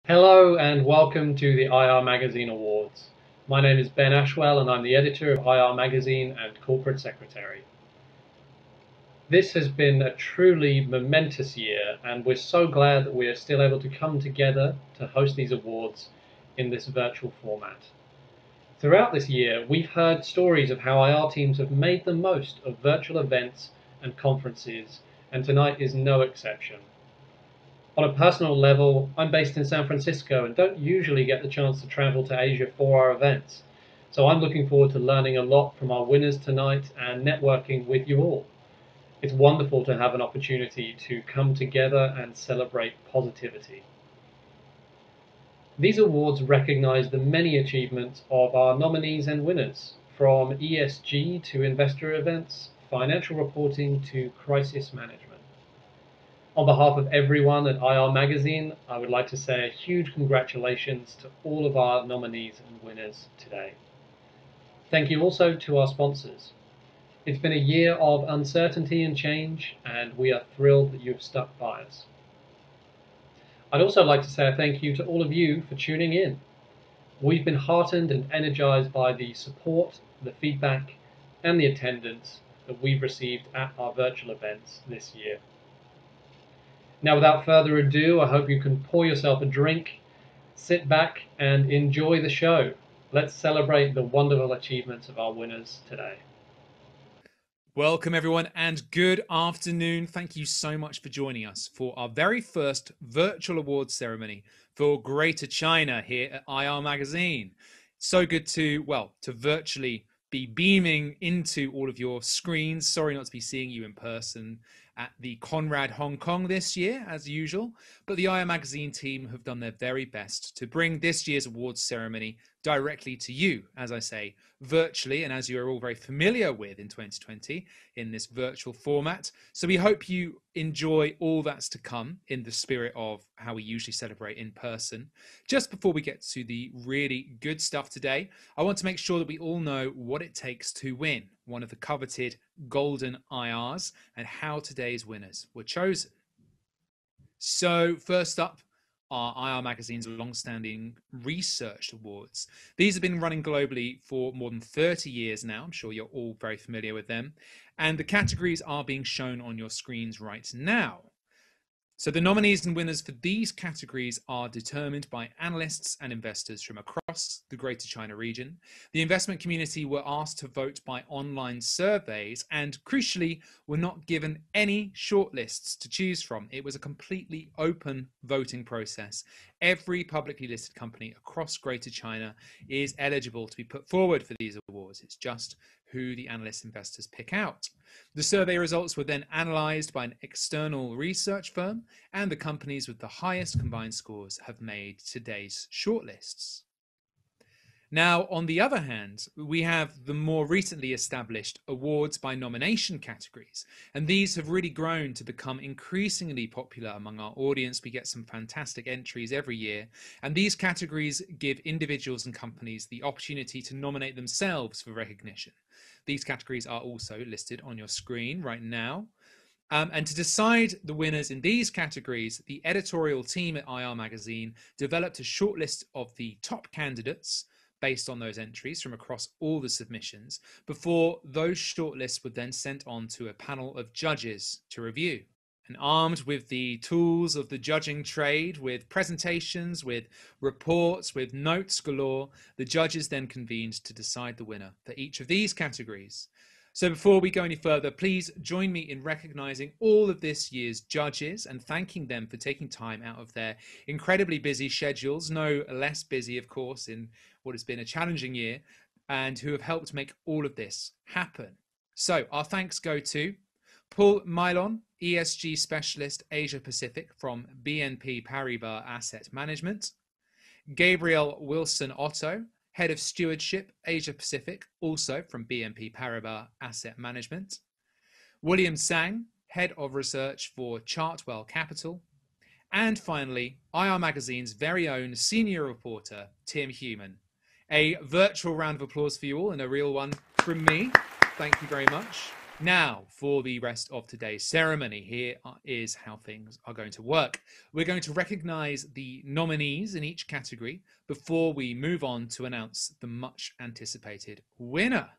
Hello and welcome to the IR Magazine Awards. My name is Ben Ashwell and I'm the editor of IR Magazine and corporate secretary. This has been a truly momentous year and we're so glad that we are still able to come together to host these awards in this virtual format. Throughout this year, we've heard stories of how IR teams have made the most of virtual events and conferences, and tonight is no exception. On a personal level, I'm based in San Francisco and don't usually get the chance to travel to Asia for our events. So I'm looking forward to learning a lot from our winners tonight and networking with you all. It's wonderful to have an opportunity to come together and celebrate positivity. These awards recognize the many achievements of our nominees and winners, from ESG to investor events, financial reporting to crisis management. On behalf of everyone at IR Magazine, I would like to say a huge congratulations to all of our nominees and winners today. Thank you also to our sponsors. It's been a year of uncertainty and change, and we are thrilled that you've stuck by us. I'd also like to say a thank you to all of you for tuning in. We've been heartened and energized by the support, the feedback, and the attendance that we've received at our virtual events this year. Now, without further ado, I hope you can pour yourself a drink, sit back, and enjoy the show. Let's celebrate the wonderful achievements of our winners today. Welcome, everyone, and good afternoon. Thank you so much for joining us for our very first virtual awards ceremony for Greater China here at IR Magazine. So good to virtually be beaming into all of your screens. Sorry not to be seeing you in person at the Conrad Hong Kong this year, as usual, but the IR Magazine team have done their very best to bring this year's awards ceremony directly to you, as I say, virtually, and as you are all very familiar with in 2020 in this virtual format. So we hope you enjoy all that's to come in the spirit of how we usually celebrate in person. Just before we get to the really good stuff today, I want to make sure that we all know what it takes to win one of the coveted golden IRs and how today's winners were chosen. So first up, our IR Magazine's long-standing research awards. These have been running globally for more than 30 years now. I'm sure you're all very familiar with them. And the categories are being shown on your screens right now. So the nominees and winners for these categories are determined by analysts and investors from across the Greater China region. The investment community were asked to vote by online surveys and, crucially, were not given any shortlists to choose from. It was a completely open voting process. Every publicly listed company across Greater China is eligible to be put forward for these awards. It's just who the analyst investors pick out. The survey results were then analysed by an external research firm, and the companies with the highest combined scores have made today's shortlists. Now, on the other hand, we have the more recently established awards by nomination categories, and these have really grown to become increasingly popular among our audience. We get some fantastic entries every year, and these categories give individuals and companies the opportunity to nominate themselves for recognition. These categories are also listed on your screen right now. And to decide the winners in these categories, the editorial team at IR Magazine developed a shortlist of the top candidates based on those entries from across all the submissions, before those shortlists were then sent on to a panel of judges to review. And armed with the tools of the judging trade, with presentations, with reports, with notes galore, the judges then convened to decide the winner for each of these categories. So before we go any further, please join me in recognizing all of this year's judges and thanking them for taking time out of their incredibly busy schedules, no less busy, of course, in what has been a challenging year, and who have helped make all of this happen. So our thanks go to Paul Mylon, ESG Specialist Asia Pacific from BNP Paribas Asset Management, Gabriel Wilson Otto, Head of Stewardship Asia Pacific, also from BNP Paribas Asset Management, William Sang, Head of Research for Chartwell Capital, and finally, IR Magazine's very own senior reporter, Tim Human. A virtual round of applause for you all and a real one from me. Thank you very much. Now, for the rest of today's ceremony, here is how things are going to work. We're going to recognize the nominees in each category before we move on to announce the much anticipated winner.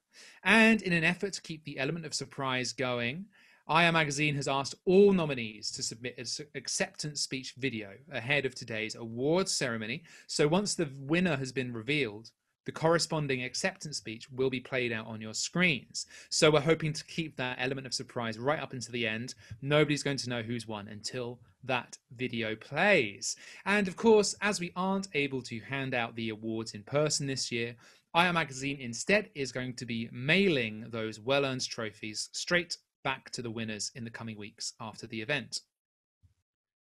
And in an effort to keep the element of surprise going, IR Magazine has asked all nominees to submit an acceptance speech video ahead of today's awards ceremony. So once the winner has been revealed, the corresponding acceptance speech will be played out on your screens. So we're hoping to keep that element of surprise right up until the end. Nobody's going to know who's won until that video plays. And of course, as we aren't able to hand out the awards in person this year, IR Magazine instead is going to be mailing those well-earned trophies straight back to the winners in the coming weeks after the event.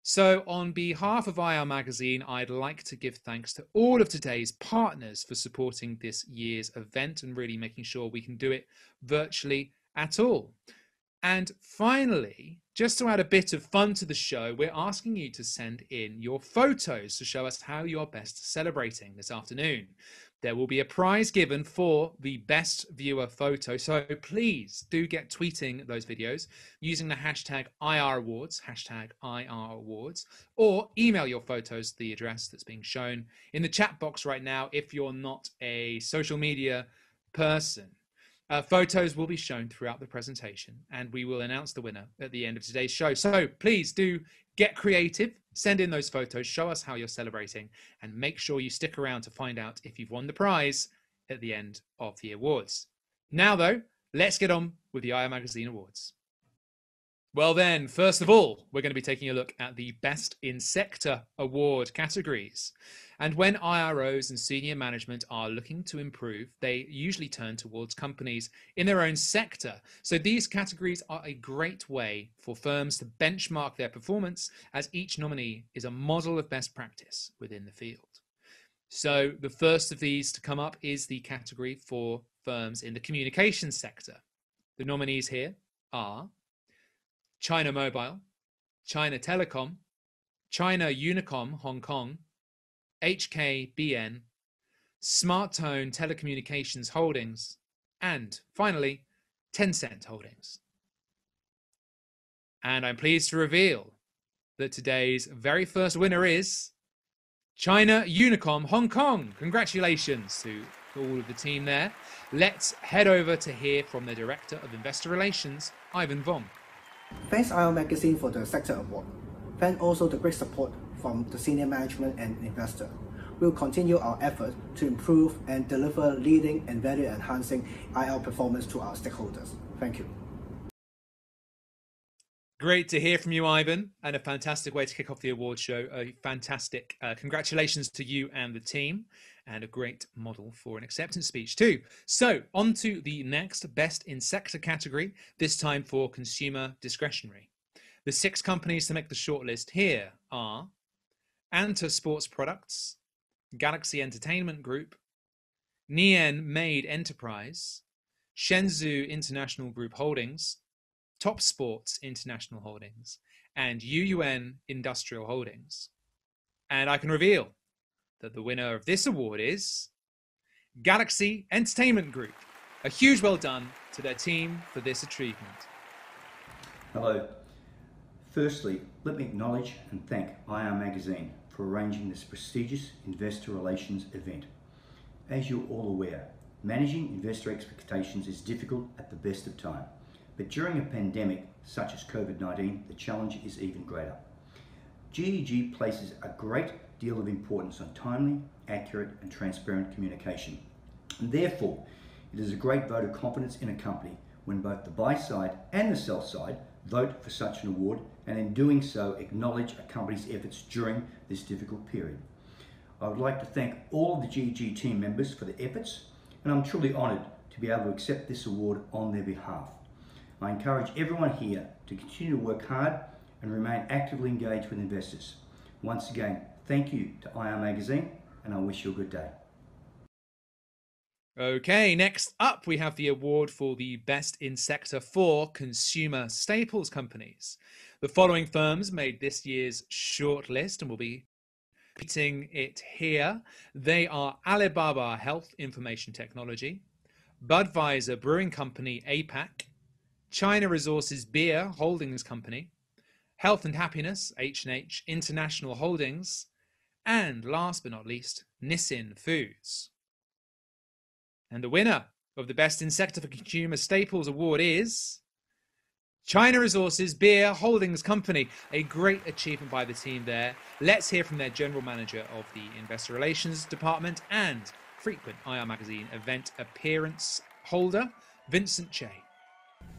So on behalf of IR Magazine, I'd like to give thanks to all of today's partners for supporting this year's event and really making sure we can do it virtually at all. And finally, just to add a bit of fun to the show, we're asking you to send in your photos to show us how you're best celebrating this afternoon. There will be a prize given for the best viewer photo, so please do get tweeting those videos using the hashtag IR Awards, or email your photos to the address that's being shown in the chat box right now if you're not a social media person. Photos will be shown throughout the presentation, and we will announce the winner at the end of today's show. So please do get creative, send in those photos, show us how you're celebrating, and make sure you stick around to find out if you've won the prize at the end of the awards. Now, though, let's get on with the IR Magazine Awards. Well then, first of all, we're going to be taking a look at the Best in Sector award categories. And when IROs and senior management are looking to improve, they usually turn towards companies in their own sector. So these categories are a great way for firms to benchmark their performance, as each nominee is a model of best practice within the field. So the first of these to come up is the category for firms in the communications sector. The nominees here are China Mobile, China Telecom, China Unicom Hong Kong, HKBN, SmartTone Telecommunications Holdings, and finally, Tencent Holdings. And I'm pleased to reveal that today's very first winner is China Unicom Hong Kong. Congratulations to all of the team there. Let's head over to hear from the Director of Investor Relations, Ivan Vong. Thanks IR Magazine for the sector award. Thanks also the great support from the senior management and investor. We'll continue our effort to improve and deliver leading and value-enhancing IR performance to our stakeholders. Thank you. Great to hear from you, Ivan, and a fantastic way to kick off the award show. A fantastic congratulations to you and the team, and a great model for an acceptance speech too. So on to the next Best in Sector category, this time for consumer discretionary. The 6 companies to make the shortlist here are Anta Sports Products, Galaxy Entertainment Group, Nian Made Enterprise, Shenzhou International Group Holdings, Top Sports International Holdings, and UUN Industrial Holdings. And I can reveal that the winner of this award is Galaxy Entertainment Group. A huge well done to their team for this achievement. Hello. Firstly, let me acknowledge and thank IR Magazine for arranging this prestigious investor relations event. As you're all aware, managing investor expectations is difficult at the best of time. But during a pandemic such as COVID-19, the challenge is even greater. GEG places a great deal of importance on timely, accurate and transparent communication. And therefore, it is a great vote of confidence in a company when both the buy side and the sell side vote for such an award, and in doing so acknowledge a company's efforts during this difficult period. I would like to thank all of the GEG team members for their efforts, and I'm truly honoured to be able to accept this award on their behalf. I encourage everyone here to continue to work hard and remain actively engaged with investors. Once again, thank you to IR Magazine, and I wish you a good day. Okay, next up we have the award for the Best in Sector for Consumer Staples Companies. The following firms made this year's shortlist and will be repeating it here. They are Alibaba Health Information Technology, Budweiser Brewing Company APAC, China Resources Beer Holdings Company, Health and Happiness H&H International Holdings, and last but not least, Nissin Foods. And the winner of the Best in Sector for Consumer Staples Award is China Resources Beer Holdings Company. A great achievement by the team there. Let's hear from their General Manager of the Investor Relations Department and frequent IR Magazine event appearance holder, Vincent Che.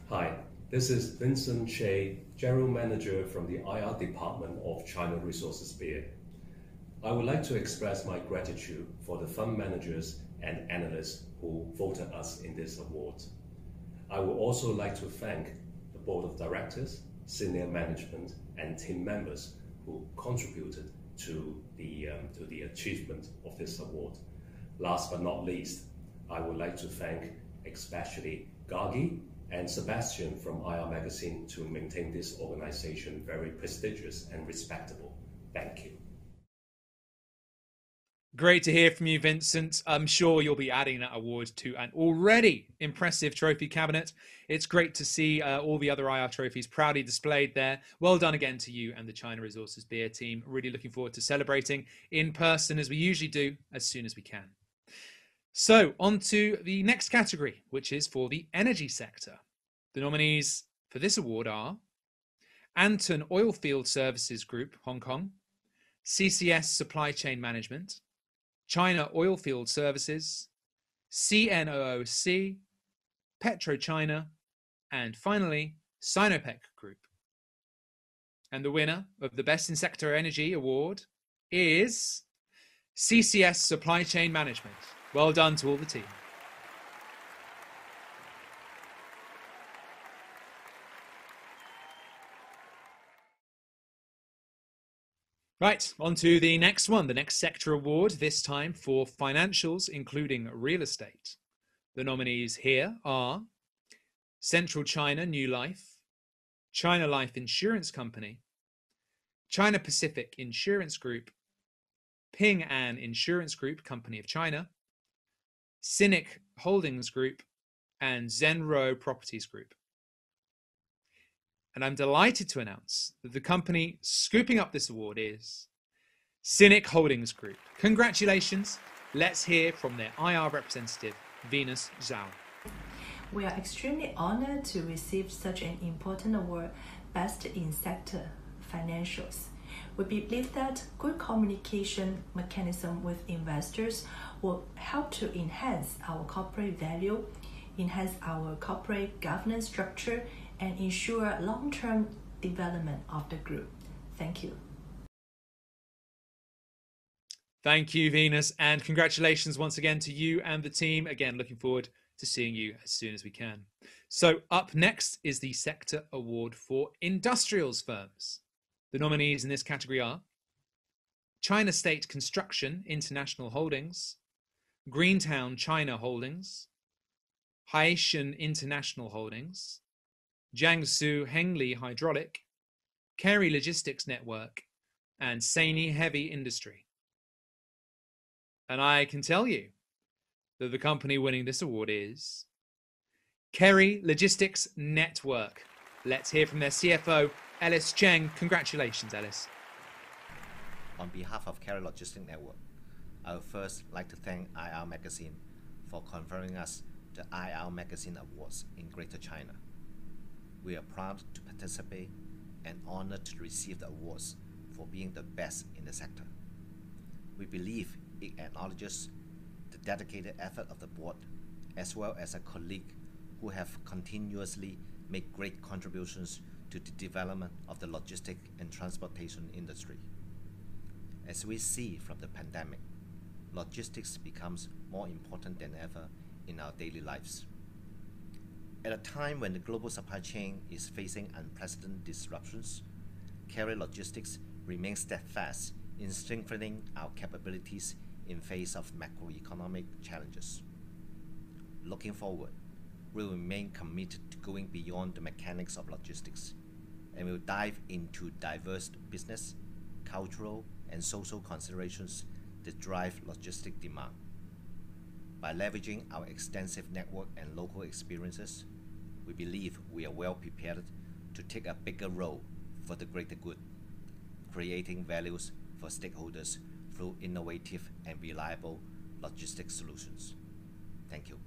Hi, this is Vincent Che, General Manager from the IR Department of China Resources Beer. I would like to express my gratitude for the fund managers and analysts who voted us in this award. I would also like to thank the Board of Directors, senior management, and team members who contributed to the achievement of this award. Last but not least, I would like to thank especially Gagi and Sebastian from IR Magazine to maintain this organization very prestigious and respectable. Thank you. Great to hear from you, Vincent. I'm sure you'll be adding that award to an already impressive trophy cabinet. It's great to see all the other IR trophies proudly displayed there. Well done again to you and the China Resources Beer team. Really looking forward to celebrating in person as we usually do as soon as we can. So on to the next category, which is for the energy sector. The nominees for this award are Anton Oilfield Services Group, Hong Kong, CCS Supply Chain Management, China Oilfield Services, CNOOC, PetroChina, and finally, Sinopec Group. And the winner of the Best in Sector Energy Award is CCS Supply Chain Management. Well done to all the team. Right, on to the next one, the next sector award, this time for financials, including real estate. The nominees here are Central China New Life, China Life Insurance Company, China Pacific Insurance Group, Ping An Insurance Group, Company of China, Sinic Holdings Group, and Zenro Properties Group. And I'm delighted to announce that the company scooping up this award is Sinic Holdings Group. Congratulations. Let's hear from their IR representative, Venus Zhao. We are extremely honored to receive such an important award, Best in Sector Financials. We believe that good communication mechanism with investors will help to enhance our corporate value, enhance our corporate governance structure, and ensure long-term development of the group. Thank you. Thank you, Venus, and congratulations once again to you and the team. Again, looking forward to seeing you as soon as we can. So up next is the Sector Award for Industrials Firms. The nominees in this category are China State Construction International Holdings, Greentown China Holdings, Haishan International Holdings, Jiangsu Hengli Hydraulic, Kerry Logistics Network, and Saini Heavy Industry. And I can tell you that the company winning this award is Kerry Logistics Network. Let's hear from their CFO, Ellis Cheng. Congratulations, Ellis. On behalf of Kerry Logistics Network, I would first like to thank IR Magazine for conferring us the IR Magazine Awards in Greater China. We are proud to participate and honored to receive the awards for being the best in the sector. We believe it acknowledges the dedicated effort of the board as well as a colleague who have continuously made great contributions to the development of the logistics and transportation industry. As we see from the pandemic, logistics becomes more important than ever in our daily lives. At a time when the global supply chain is facing unprecedented disruptions, Kerry Logistics remains steadfast in strengthening our capabilities in face of macroeconomic challenges. Looking forward, we will remain committed to going beyond the mechanics of logistics and will dive into diverse business, cultural, and social considerations that drive logistic demand. By leveraging our extensive network and local experiences, we believe we are well prepared to take a bigger role for the greater good, creating values for stakeholders through innovative and reliable logistics solutions. Thank you.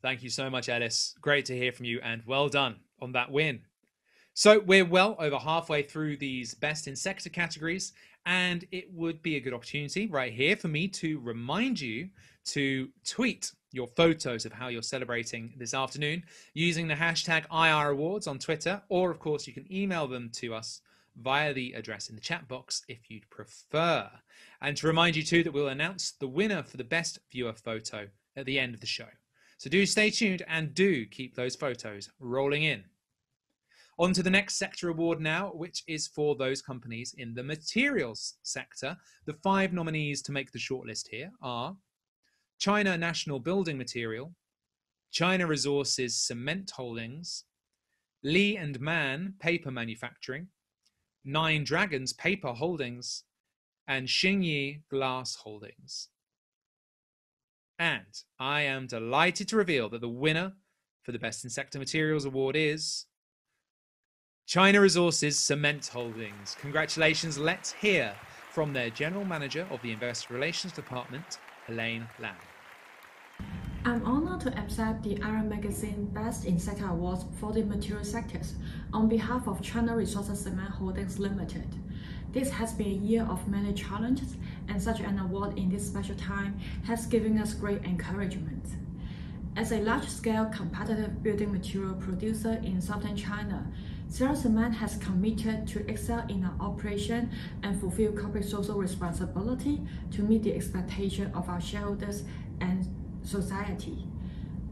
Thank you so much, Ellis. Great to hear from you, and well done on that win. So we're well over halfway through these best in sector categories, and it would be a good opportunity right here for me to remind you to tweet your photos of how you're celebrating this afternoon using the hashtag IR Awards on Twitter, or of course you can email them to us via the address in the chat box if you'd prefer. And to remind you too that we'll announce the winner for the best viewer photo at the end of the show. So do stay tuned and do keep those photos rolling in. On to the next sector award now, which is for those companies in the materials sector. The 5 nominees to make the shortlist here are China National Building Material, China Resources Cement Holdings, Lee and Man Paper Manufacturing, Nine Dragons Paper Holdings, and Xingyi Glass Holdings. And I am delighted to reveal that the winner for the Best in Sector Materials Award is China Resources Cement Holdings. Congratulations. Let's hear from their General Manager of the Investor Relations Department, Elaine Lam. I'm honored to accept the IR Magazine Best in Sector Awards for the material sectors on behalf of China Resources Cement Holdings Limited. This has been a year of many challenges, and such an award in this special time has given us great encouragement. As a large-scale competitive building material producer in southern China, Sierra Cement has committed to excel in our operation and fulfill corporate social responsibility to meet the expectation of our shareholders and society.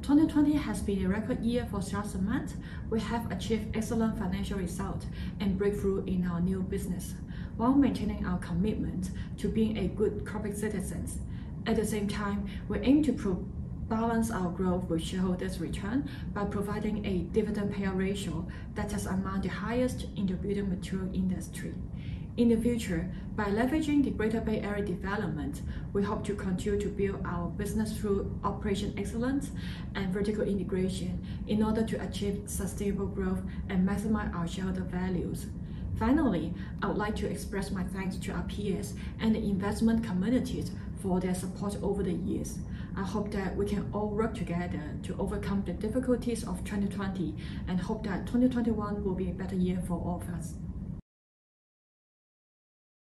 2020 has been a record year for Sierra Cement. We have achieved excellent financial results and breakthrough in our new business, while maintaining our commitment to being a good corporate citizens. At the same time, we aim to balance our growth with shareholders' return by providing a dividend payout ratio that is among the highest in the building material industry. In the future, by leveraging the Greater Bay Area development, we hope to continue to build our business through operation excellence and vertical integration in order to achieve sustainable growth and maximize our shareholder values. Finally, I would like to express my thanks to our peers and the investment communities for their support over the years. I hope that we can all work together to overcome the difficulties of 2020 and hope that 2021 will be a better year for all of us.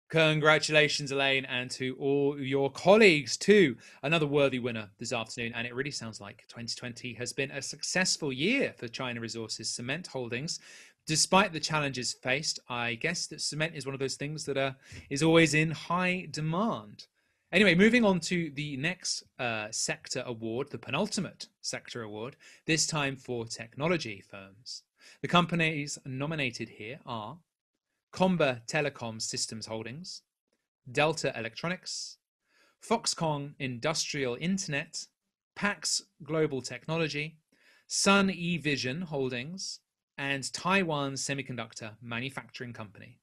Congratulations, Elaine, and to all your colleagues too. Another worthy winner this afternoon, and it really sounds like 2020 has been a successful year for China Resources Cement Holdings. Despite the challenges faced, I guess that cement is one of those things that is always in high demand. Anyway, moving on to the next sector award, the penultimate sector award, this time for technology firms. The companies nominated here are Comba Telecom Systems Holdings, Delta Electronics, Foxconn Industrial Internet, Pax Global Technology, Sun eVision Holdings, and Taiwan Semiconductor Manufacturing Company.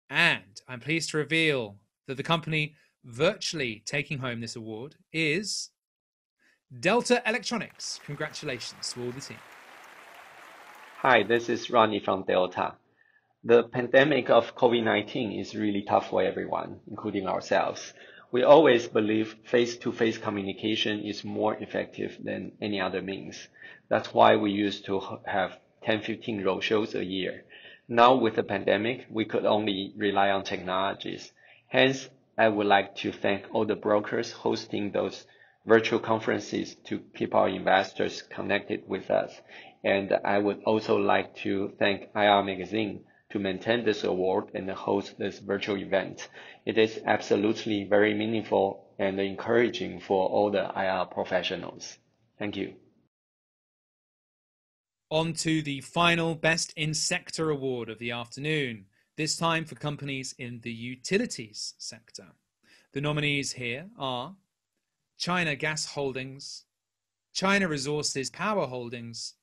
And I'm pleased to reveal that the company virtually taking home this award is Delta Electronics. Congratulations to all the team. Hi, this is Ronnie from Delta. The pandemic of COVID-19 is really tough for everyone, including ourselves. We always believe face-to-face communication is more effective than any other means. That's why we used to have 10-15 roadshows a year. Now with the pandemic, we could only rely on technologies. Hence, I would like to thank all the brokers hosting those virtual conferences to keep our investors connected with us. And I would also like to thank IR Magazine to maintain this award and host this virtual event. It is absolutely very meaningful and encouraging for all the IR professionals. Thank you. On to the final Best in Sector award of the afternoon, this time for companies in the utilities sector. The nominees here are China Gas Holdings, China Resources Power Holdings,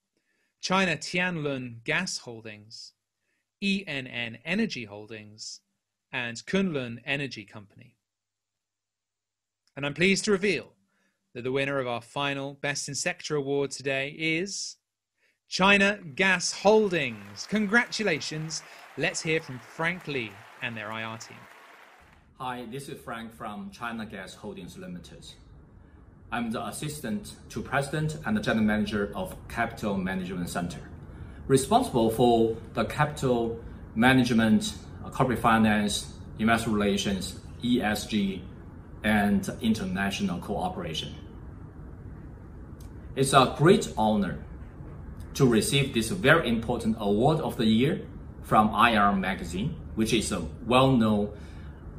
China Tianlun Gas Holdings, ENN Energy Holdings, and Kunlun Energy Company. And I'm pleased to reveal that the winner of our final Best in Sector award today is China Gas Holdings. Congratulations. Let's hear from Frank Lee and their IR team. Hi, this is Frank from China Gas Holdings Limited. I'm the Assistant to President and the General Manager of Capital Management Center, responsible for the capital management, corporate finance, investor relations, ESG, and international cooperation. It's a great honor to receive this very important award of the year from IR Magazine, which is a well-known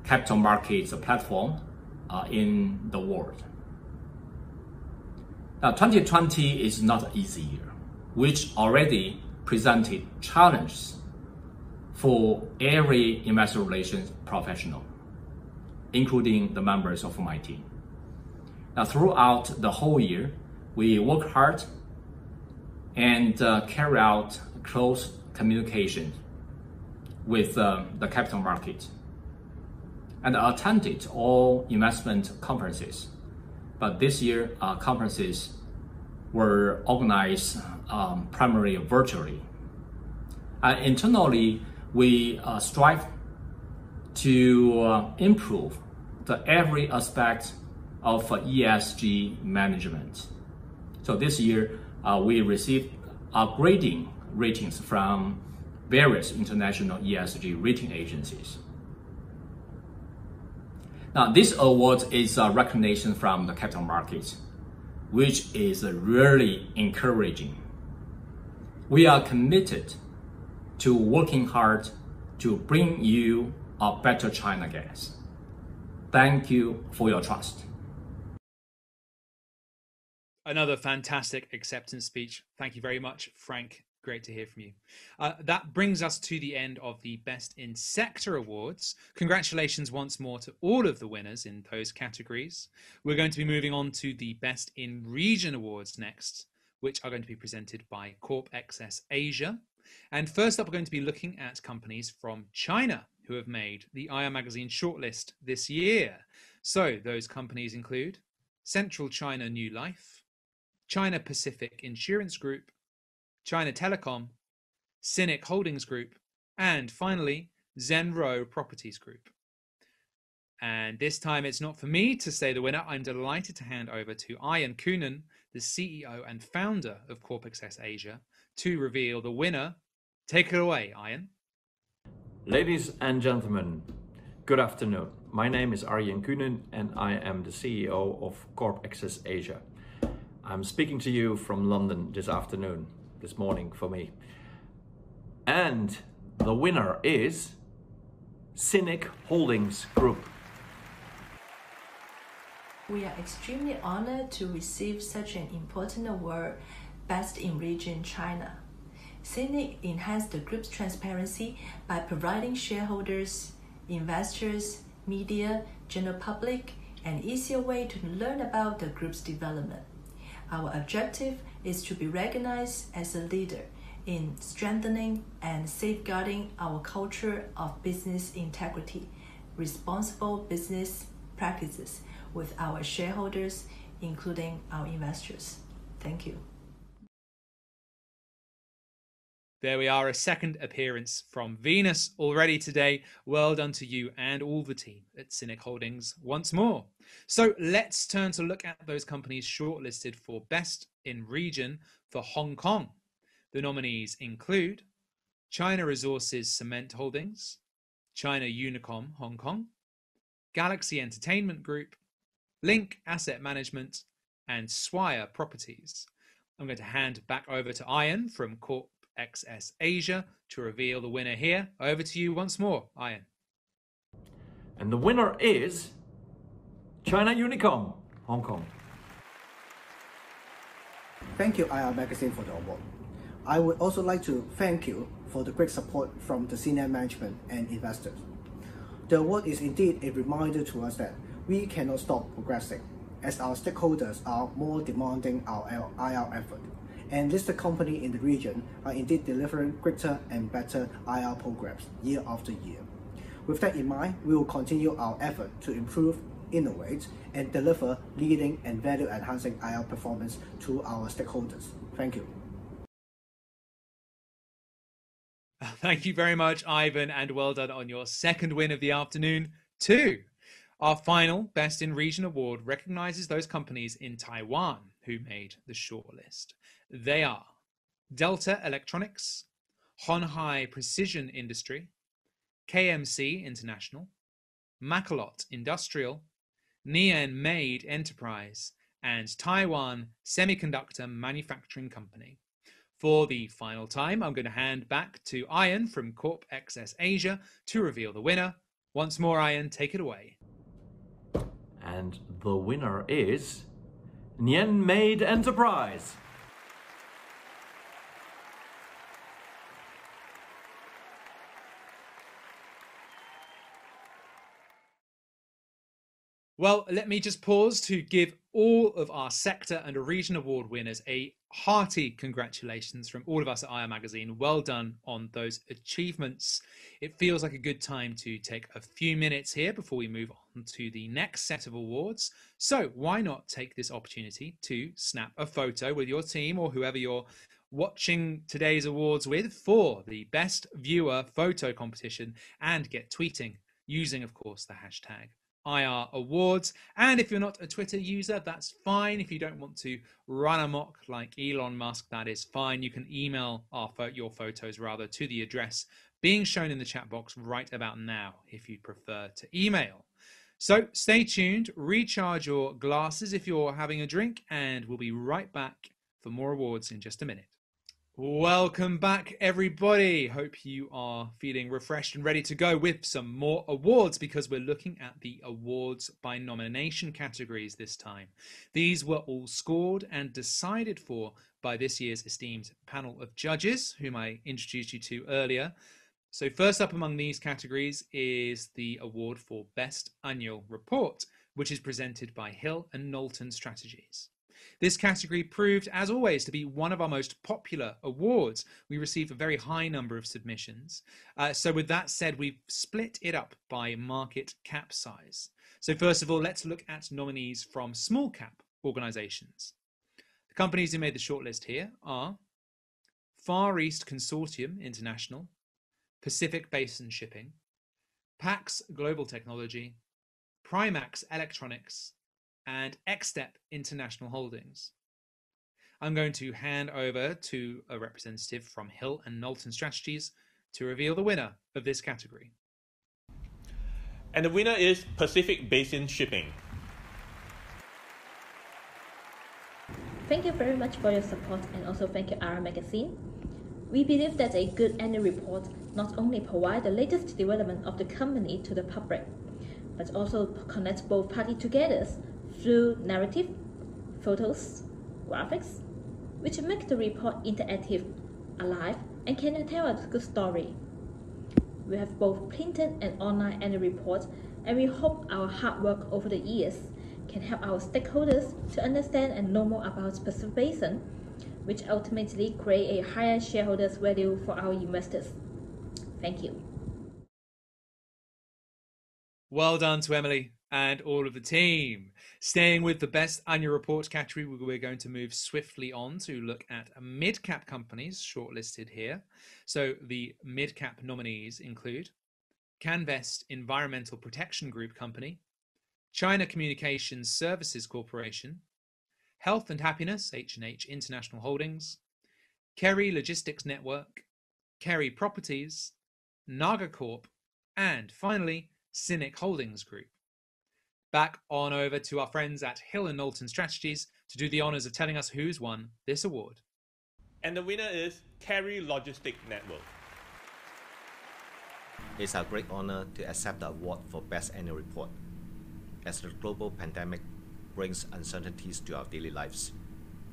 capital markets platform in the world. Now, 2020 is not an easy year, which already presented challenges for every investor relations professional, including the members of my team. Now, throughout the whole year, we work hard and carry out close communication with the capital market and attended all investment conferences. But this year, conferences were organized primarily virtually. Internally, we strive to improve every aspect of ESG management. So this year, we received upgrading ratings from various international ESG rating agencies. Now, this award is a recognition from the capital markets, which is really encouraging. We are committed to working hard to bring you a better China gas. Thank you for your trust. Another fantastic acceptance speech. Thank you very much, Frank. Great to hear from you. That brings us to the end of the Best in Sector Awards. Congratulations once more to all of the winners in those categories. We're going to be moving on to the Best in Region Awards next, which are going to be presented by Corp XS Asia. And first up, we're going to be looking at companies from China who have made the IR Magazine shortlist this year. So those companies include Central China New Life, China Pacific Insurance Group, China Telecom, Sinic Holdings Group, and finally, Zenro Properties Group. And this time it's not for me to say the winner. I'm delighted to hand over to Ian Coonan, the CEO and founder of Corp XS Asia, to reveal the winner. Take it away, Ian. Ladies and gentlemen, good afternoon. My name is Arjen Coonan and I am the CEO of Corp XS Asia. I'm speaking to you from London this afternoon. This morning for me. And the winner is Sinic Holdings Group. We are extremely honored to receive such an important award, Best in Region China. Sinic enhanced the group's transparency by providing shareholders, investors, media, general public, an easier way to learn about the group's development. Our objective is to be recognized as a leader in strengthening and safeguarding our culture of business integrity, responsible business practices with our shareholders, including our investors. Thank you. There we are, a second appearance from Venus already today. Well done to you and all the team at Sinic Holdings once more. So let's turn to look at those companies shortlisted for Best in Region for Hong Kong. The nominees include China Resources Cement Holdings, China Unicom Hong Kong, Galaxy Entertainment Group, Link Asset Management, and Swire Properties. I'm going to hand back over to Ian from Corp XS Asia to reveal the winner here. Over to you once more, Ian. And the winner is China Unicom Hong Kong. Thank you, IR Magazine, for the award. I would also like to thank you for the great support from the senior management and investors. The award is indeed a reminder to us that we cannot stop progressing, as our stakeholders are more demanding our IR effort, and listed companies in the region are indeed delivering greater and better IR programs year after year. With that in mind, we will continue our effort to improve innovate, and deliver leading and value-enhancing IR performance to our stakeholders. Thank you. Thank you very much, Ivan, and well done on your second win of the afternoon, too. Our final Best in Region award recognizes those companies in Taiwan who made the shortlist. They are Delta Electronics, Honhai Precision Industry, KMC International, Makalot Industrial, Nian Made Enterprise, and Taiwan Semiconductor Manufacturing Company. For the final time, I'm going to hand back to Ian from Corp XS Asia to reveal the winner. Once more, Ian, take it away. And the winner is Nian Made Enterprise. Well, let me just pause to give all of our sector and region award winners a hearty congratulations from all of us at IR Magazine. Well done on those achievements. It feels like a good time to take a few minutes here before we move on to the next set of awards. So why not take this opportunity to snap a photo with your team or whoever you're watching today's awards with for the best viewer photo competition and get tweeting using, of course, the hashtag IR Awards. And if you're not a Twitter user, that's fine. If you don't want to run amok like Elon Musk, that is fine. You can email your photos rather to the address being shown in the chat box right about now if you prefer to email. So stay tuned, recharge your glasses if you're having a drink, and we'll be right back for more awards in just a minute. Welcome back, everybody. Hope you are feeling refreshed and ready to go with some more awards, because we're looking at the awards by nomination categories this time. These were all scored and decided for by this year's esteemed panel of judges, whom I introduced you to earlier. So first up among these categories is the award for Best Annual Report, which is presented by Hill and Knowlton Strategies. This category proved, as always, to be one of our most popular awards. We received a very high number of submissions. So with that said, we've split it up by market cap size. So first of all, let's look at nominees from small cap organizations. The companies who made the shortlist here are Far East Consortium International, Pacific Basin Shipping, Pax Global Technology, Primax Electronics, and Xstep International Holdings. I'm going to hand over to a representative from Hill and Knowlton Strategies to reveal the winner of this category. And the winner is Pacific Basin Shipping. Thank you very much for your support, and also thank you, IR Magazine. We believe that a good annual report not only provides the latest development of the company to the public, but also connects both parties together through narrative, photos, graphics, which make the report interactive, alive, and can tell a good story. We have both printed and online annual reports, and we hope our hard work over the years can help our stakeholders to understand and know more about Pacific Basin, which ultimately create a higher shareholders value for our investors. Thank you. Well done to Emily and all of the team. Staying with the Best Annual Report category, we're going to move swiftly on to look at mid-cap companies shortlisted here. So the mid-cap nominees include Canvest Environmental Protection Group Company, China Communications Services Corporation, Health and Happiness H&H International Holdings, Kerry Logistics Network, Kerry Properties, Naga Corp, and finally, Cynic Holdings Group. Back on over to our friends at Hill and Knowlton Strategies to do the honors of telling us who's won this award. And the winner is Kerry Logistics Network. It's a great honor to accept the award for Best Annual Report. As the global pandemic brings uncertainties to our daily lives,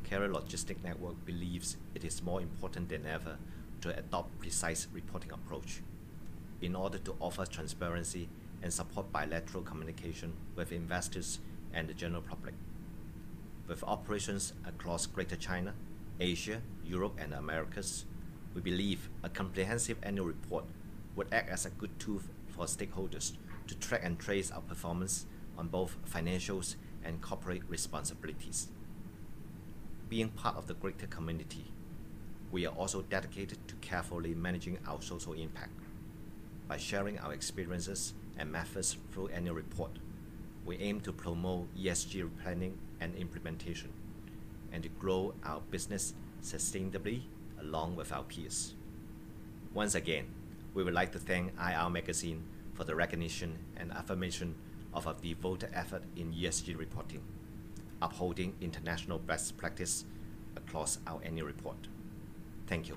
Kerry Logistics Network believes it is more important than ever to adopt precise reporting approach in order to offer transparency and support bilateral communication with investors and the general public. With operations across Greater China, Asia, Europe, and the Americas, we believe a comprehensive annual report would act as a good tool for stakeholders to track and trace our performance on both financials and corporate responsibilities. Being part of the greater community, we are also dedicated to carefully managing our social impact. By sharing our experiences and methods through annual report, we aim to promote ESG planning and implementation, and to grow our business sustainably along with our peers. Once again, we would like to thank IR Magazine for the recognition and affirmation of our devoted effort in ESG reporting, upholding international best practice across our annual report. Thank you.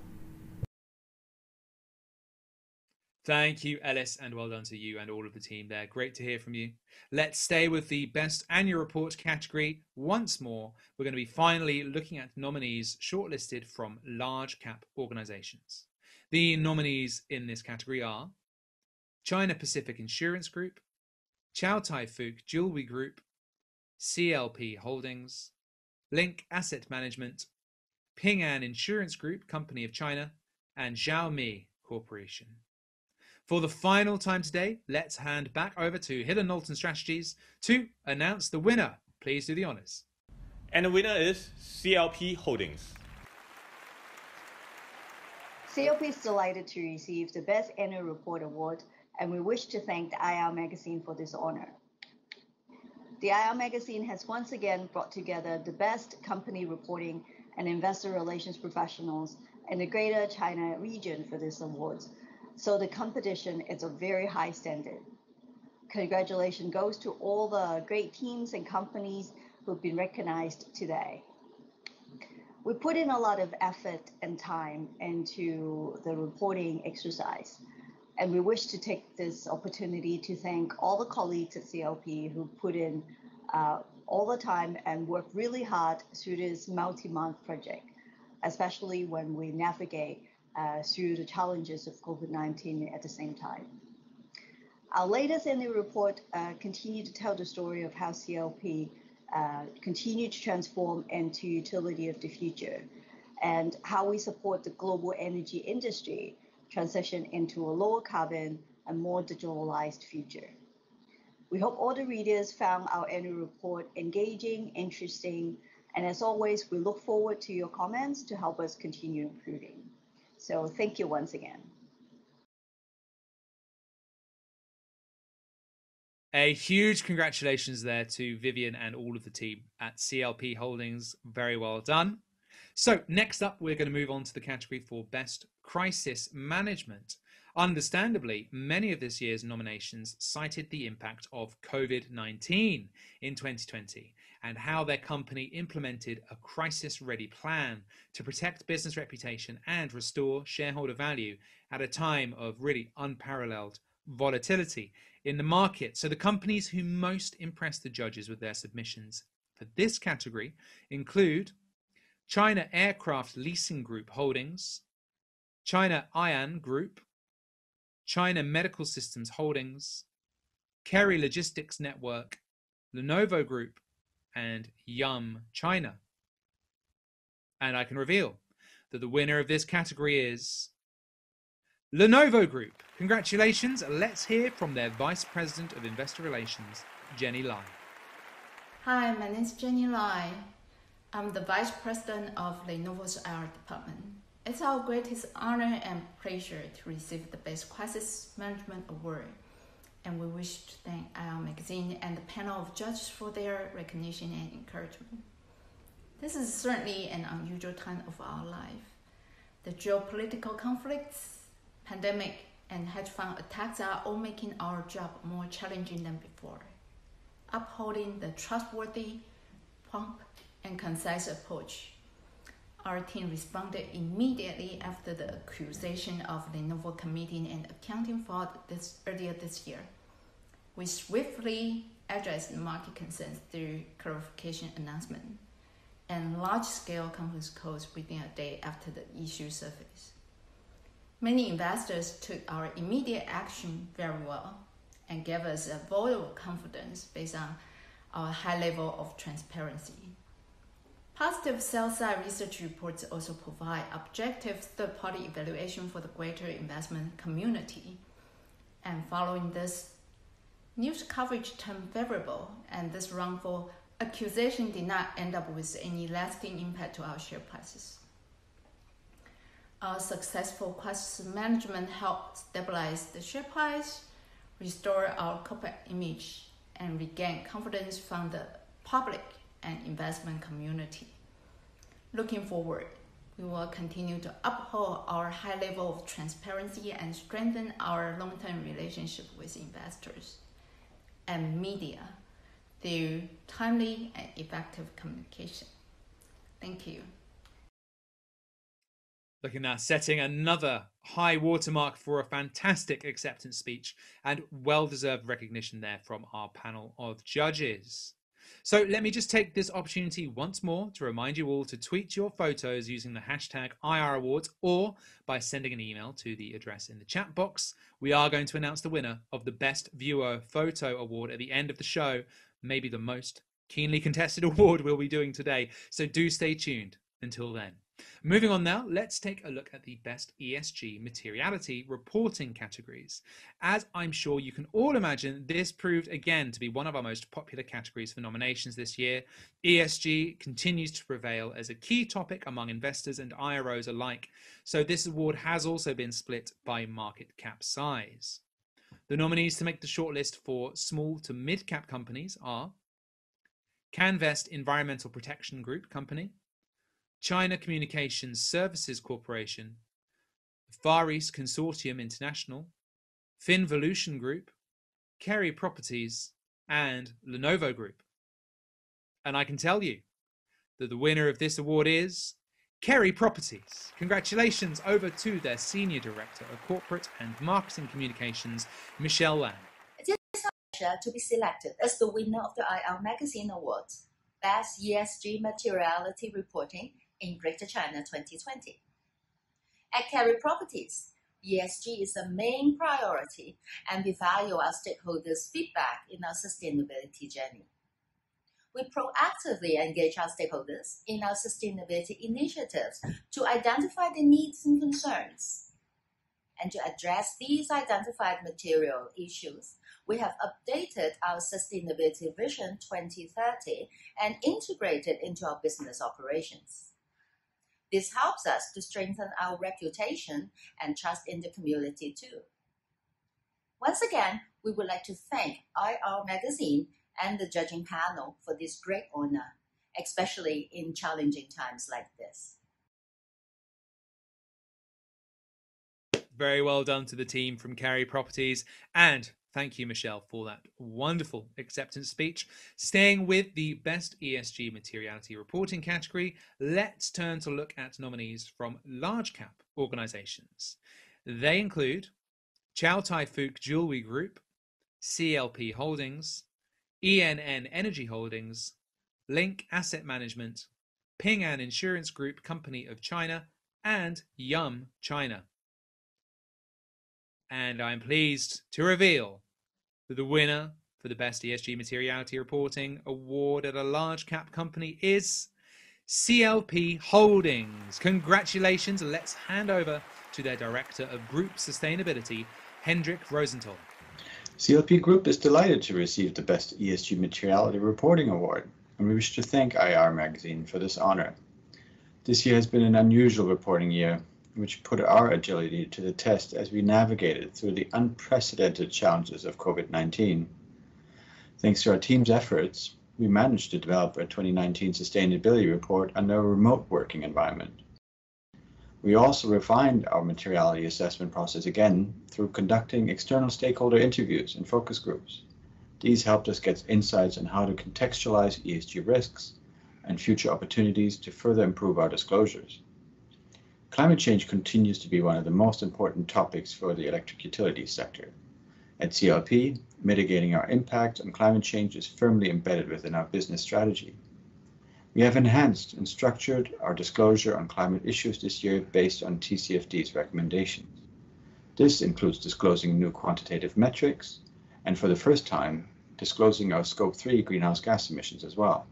Thank you, Ellis, and well done to you and all of the team there. Great to hear from you. Let's stay with the best annual report category once more. We're going to be finally looking at nominees shortlisted from large cap organizations. The nominees in this category are China Pacific Insurance Group, Chow Tai Fook Jewelry Group, CLP Holdings, Link Asset Management, Ping An Insurance Group Company of China, and Xiaomi Corporation. For the final time today, let's hand back over to Hill & Knowlton Strategies to announce the winner. Please do the honors. And the winner is CLP Holdings. CLP is delighted to receive the Best Annual Report Award, and we wish to thank the IR Magazine for this honor. The IR Magazine has once again brought together the best company reporting and investor relations professionals in the Greater China region for this awards. So the competition is a very high standard. Congratulations goes to all the great teams and companies who've been recognized today. We put in a lot of effort and time into the reporting exercise, and we wish to take this opportunity to thank all the colleagues at CLP who put in all the time and work really hard through this multi-month project, especially when we navigate through the challenges of COVID-19 at the same time. Our latest annual report continued to tell the story of how CLP continue to transform into utility of the future, and how we support the global energy industry transition into a lower carbon and more digitalized future. We hope all the readers found our annual report engaging, interesting, and as always, we look forward to your comments to help us continue improving. So thank you once again. A huge congratulations there to Vivian and all of the team at CLP Holdings. Very well done. So next up, we're going to move on to the category for Best Crisis Management. Understandably, many of this year's nominations cited the impact of COVID-19 in 2020 and how their company implemented a crisis-ready plan to protect business reputation and restore shareholder value at a time of really unparalleled volatility in the market. So the companies who most impressed the judges with their submissions for this category include China Aircraft Leasing Group Holdings, China Ion Group, China Medical Systems Holdings, Kerry Logistics Network, Lenovo Group, and Yum China. And I can reveal that the winner of this category is Lenovo Group. Congratulations. Let's hear from their Vice President of Investor Relations, Jenny Lai. Hi, my name is Jenny Lai. I'm the Vice President of Lenovo's IR department. It's our greatest honor and pleasure to receive the Best Crisis Management Award, and we wish to thank IR Magazine and the panel of judges for their recognition and encouragement. This is certainly an unusual time of our life. The geopolitical conflicts, pandemic, and hedge fund attacks are all making our job more challenging than before. Upholding the trustworthy, prompt, and concise approach, our team responded immediately after the accusation of Lenovo committing an accounting fraud earlier this year. We swiftly addressed market concerns through clarification announcement and large-scale conference calls within a day after the issue surfaced. Many investors took our immediate action very well and gave us a vote of confidence based on our high level of transparency. Positive sell-side research reports also provide objective third-party evaluation for the greater investment community. And following this, News coverage turned favorable, and this wrongful accusation did not end up with any lasting impact to our share prices. Our successful crisis management helped stabilize the share price, restore our corporate image, and regain confidence from the public and investment community. Looking forward, we will continue to uphold our high level of transparency and strengthen our long-term relationship with investors and media through timely and effective communication. Thank you. Looking at setting another high watermark for a fantastic acceptance speech and well-deserved recognition there from our panel of judges. So let me just take this opportunity once more to remind you all to tweet your photos using the hashtag IRAwards or by sending an email to the address in the chat box. We are going to announce the winner of the Best Viewer Photo Award at the end of the show, maybe the most keenly contested award we'll be doing today. So do stay tuned until then. Moving on now, let's take a look at the best ESG materiality reporting categories. As I'm sure you can all imagine, this proved again to be one of our most popular categories for nominations this year. ESG continues to prevail as a key topic among investors and IROs alike, so this award has also been split by market cap size. The nominees to make the shortlist for small to mid-cap companies are Canvest Environmental Protection Group Company, China Communications Services Corporation, Far East Consortium International, Finvolution Group, Kerry Properties, and Lenovo Group. And I can tell you that the winner of this award is Kerry Properties. Congratulations over to their Senior Director of Corporate and Marketing Communications, Michelle Lam. It is a pleasure to be selected as the winner of the IR Magazine Awards, Best ESG Materiality Reporting in Greater China 2020. At Kerry Properties, ESG is a main priority, and we value our stakeholders' feedback in our sustainability journey. We proactively engage our stakeholders in our sustainability initiatives to identify their needs and concerns. And to address these identified material issues, we have updated our Sustainability Vision 2030 and integrated into our business operations. This helps us to strengthen our reputation and trust in the community too. Once again, we would like to thank IR Magazine and the judging panel for this great honor, especially in challenging times like this. Very well done to the team from Kerry Properties, and thank you, Michelle, for that wonderful acceptance speech. Staying with the Best ESG Materiality Reporting category, let's turn to look at nominees from large cap organizations. They include Chow Tai Fook Jewelry Group, CLP Holdings, ENN Energy Holdings, Link Asset Management, Ping An Insurance Group Company of China, and Yum China. And I'm pleased to reveal that the winner for the Best ESG Materiality Reporting Award at a large cap company is CLP Holdings. Congratulations. Let's hand over to their Director of Group Sustainability, Hendrik Rosenthal. CLP Group is delighted to receive the Best ESG Materiality Reporting Award, and we wish to thank IR Magazine for this honor. This year has been an unusual reporting year, which put our agility to the test as we navigated through the unprecedented challenges of COVID-19. Thanks to our team's efforts, we managed to develop a 2019 sustainability report under a remote working environment. We also refined our materiality assessment process again through conducting external stakeholder interviews and focus groups. These helped us get insights on how to contextualize ESG risks and future opportunities to further improve our disclosures. Climate change continues to be one of the most important topics for the electric utilities sector. At CLP, mitigating our impact on climate change is firmly embedded within our business strategy. We have enhanced and structured our disclosure on climate issues this year based on TCFD's recommendations. This includes disclosing new quantitative metrics and, for the first time, disclosing our Scope 3 greenhouse gas emissions as well.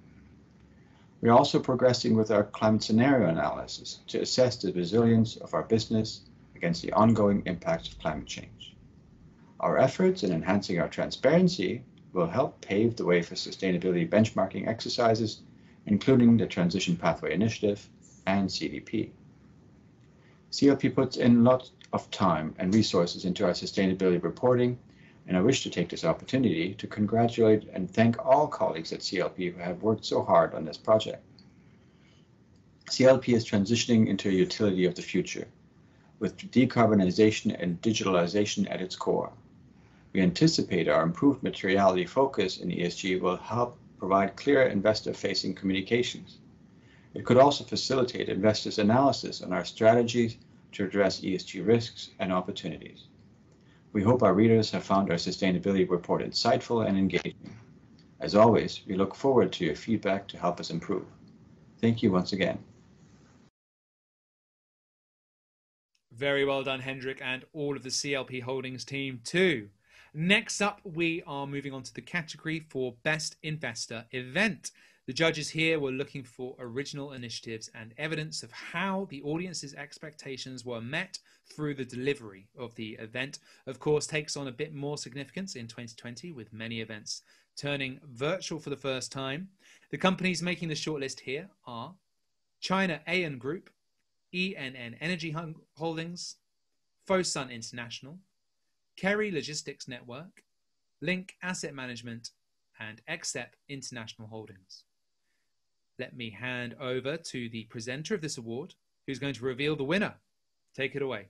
We are also progressing with our climate scenario analysis to assess the resilience of our business against the ongoing impacts of climate change. Our efforts in enhancing our transparency will help pave the way for sustainability benchmarking exercises, including the Transition Pathway Initiative and CDP. CLP puts in lots of time and resources into our sustainability reporting, and I wish to take this opportunity to congratulate and thank all colleagues at CLP who have worked so hard on this project. CLP is transitioning into a utility of the future, with decarbonization and digitalization at its core. We anticipate our improved materiality focus in ESG will help provide clear investor-facing communications. It could also facilitate investors' analysis on our strategies to address ESG risks and opportunities. We hope our readers have found our sustainability report insightful and engaging. As always, we look forward to your feedback to help us improve. Thank you once again. Very well done, Hendrik, and all of the CLP Holdings team too. Next up, we are moving on to the category for Best Investor Event. The judges here were looking for original initiatives and evidence of how the audience's expectations were met through the delivery of the event. Of course, takes on a bit more significance in 2020 with many events turning virtual for the first time. The companies making the shortlist here are China AN Group, ENN Energy Holdings, Fosun International, Kerry Logistics Network, Link Asset Management, and XEP International Holdings. Let me hand over to the presenter of this award, who's going to reveal the winner. Take it away.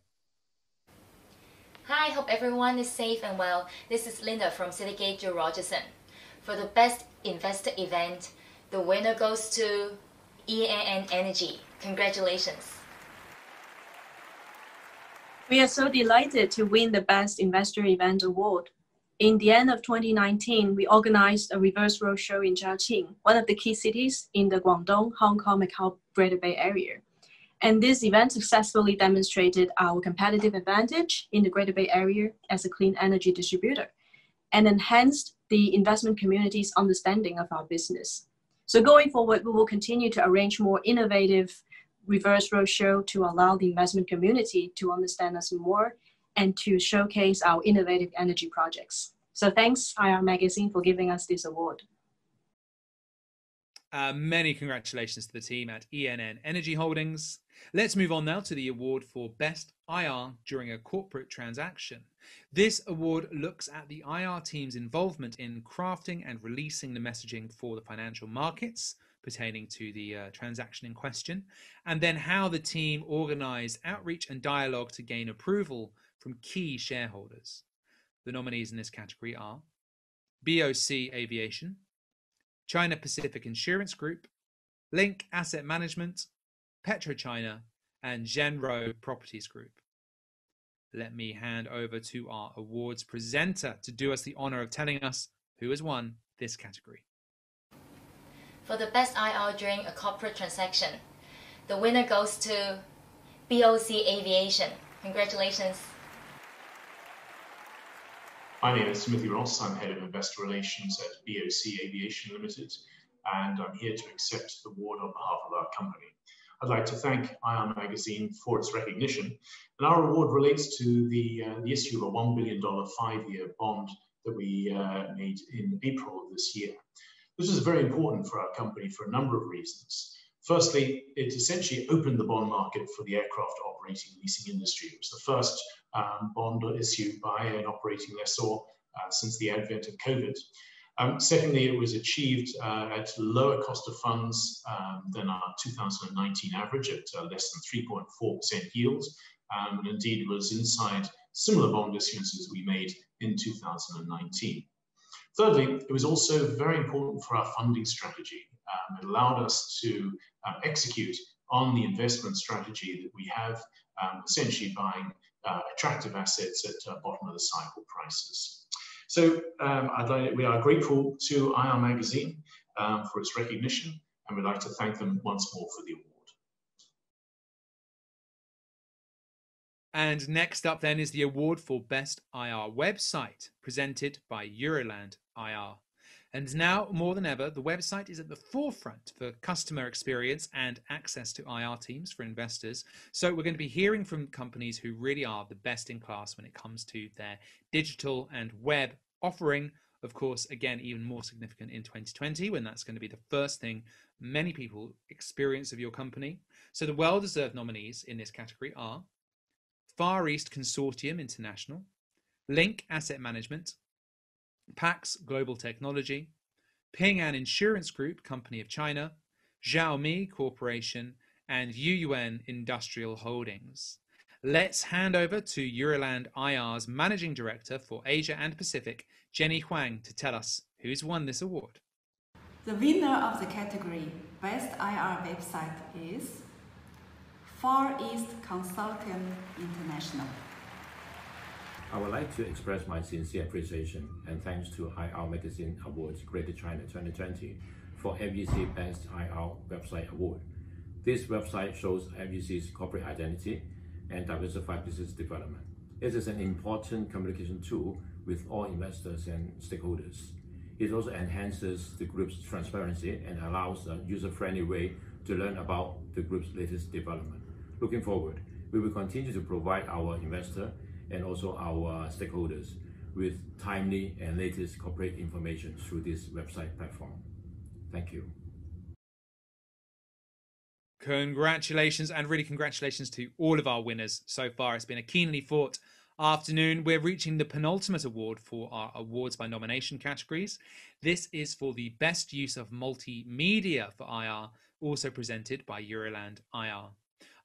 Hi, hope everyone is safe and well. This is Linda from Citygate Joe Rogerson. For the Best Investor Event, the winner goes to ENN Energy. Congratulations. We are so delighted to win the Best Investor Event Award. In the end of 2019, we organized a reverse roadshow in Zhaoqing, one of the key cities in the Guangdong, Hong Kong, Macau Greater Bay Area. And this event successfully demonstrated our competitive advantage in the Greater Bay Area as a clean energy distributor and enhanced the investment community's understanding of our business. So going forward, we will continue to arrange more innovative reverse roadshow to allow the investment community to understand us more and to showcase our innovative energy projects. So thanks, IR Magazine, for giving us this award. Many congratulations to the team at ENN Energy Holdings. Let's move on now to the award for Best IR during a corporate transaction. This award looks at the IR team's involvement in crafting and releasing the messaging for the financial markets pertaining to the transaction in question, and then how the team organized outreach and dialogue to gain approval from key shareholders. The nominees in this category are BOC Aviation, China Pacific Insurance Group, Link Asset Management, PetroChina, and Zhenro Properties Group. Let me hand over to our awards presenter to do us the honor of telling us who has won this category. For the Best IR during a corporate transaction, the winner goes to BOC Aviation. Congratulations. My name is Timothy Ross. I'm Head of Investor Relations at BOC Aviation Limited, and I'm here to accept the award on behalf of our company. I'd like to thank IR Magazine for its recognition, and our award relates to the issue of a $1 billion 5-year bond that we made in April of this year. This is very important for our company for a number of reasons. Firstly, it essentially opened the bond market for the aircraft operating leasing industry. It was the first bond issued by an operating lessor since the advent of COVID. Secondly, it was achieved at lower cost of funds than our 2019 average at less than 3.4% yields, and indeed was inside similar bond issuances we made in 2019. Thirdly, it was also very important for our funding strategy. It allowed us to execute on the investment strategy that we have, essentially buying attractive assets at bottom of the cycle prices. So we are grateful to IR Magazine for its recognition, and we'd like to thank them once more for the award. And next up then is the award for Best IR Website, presented by Euroland IR. And now, more than ever, the website is at the forefront for customer experience and access to IR teams for investors. So we're going to be hearing from companies who really are the best in class when it comes to their digital and web offering. Of course, again, even more significant in 2020, when that's going to be the first thing many people experience of your company. So the well-deserved nominees in this category are Far East Consortium International, Link Asset Management, Pax Global Technology, Ping An Insurance Group, Company of China, Xiaomi Corporation, and Yuyuan Industrial Holdings. Let's hand over to Euroland IR's Managing Director for Asia and Pacific, Jenny Huang, to tell us who's won this award. The winner of the category Best IR Website is Far East Consortium International. I would like to express my sincere appreciation and thanks to IR Magazine Awards Greater China 2020 for FEC Best IR Website Award. This website shows FEC's corporate identity and diversified business development. It is an important communication tool with all investors and stakeholders. It also enhances the group's transparency and allows a user-friendly way to learn about the group's latest development. Looking forward, we will continue to provide our investor and also our stakeholders with timely and latest corporate information through this website platform. Thank you. Congratulations, and really congratulations to all of our winners so far. It's been a keenly fought afternoon. We're reaching the penultimate award for our awards by nomination categories. This is for the best use of multimedia for IR, also presented by Euroland IR.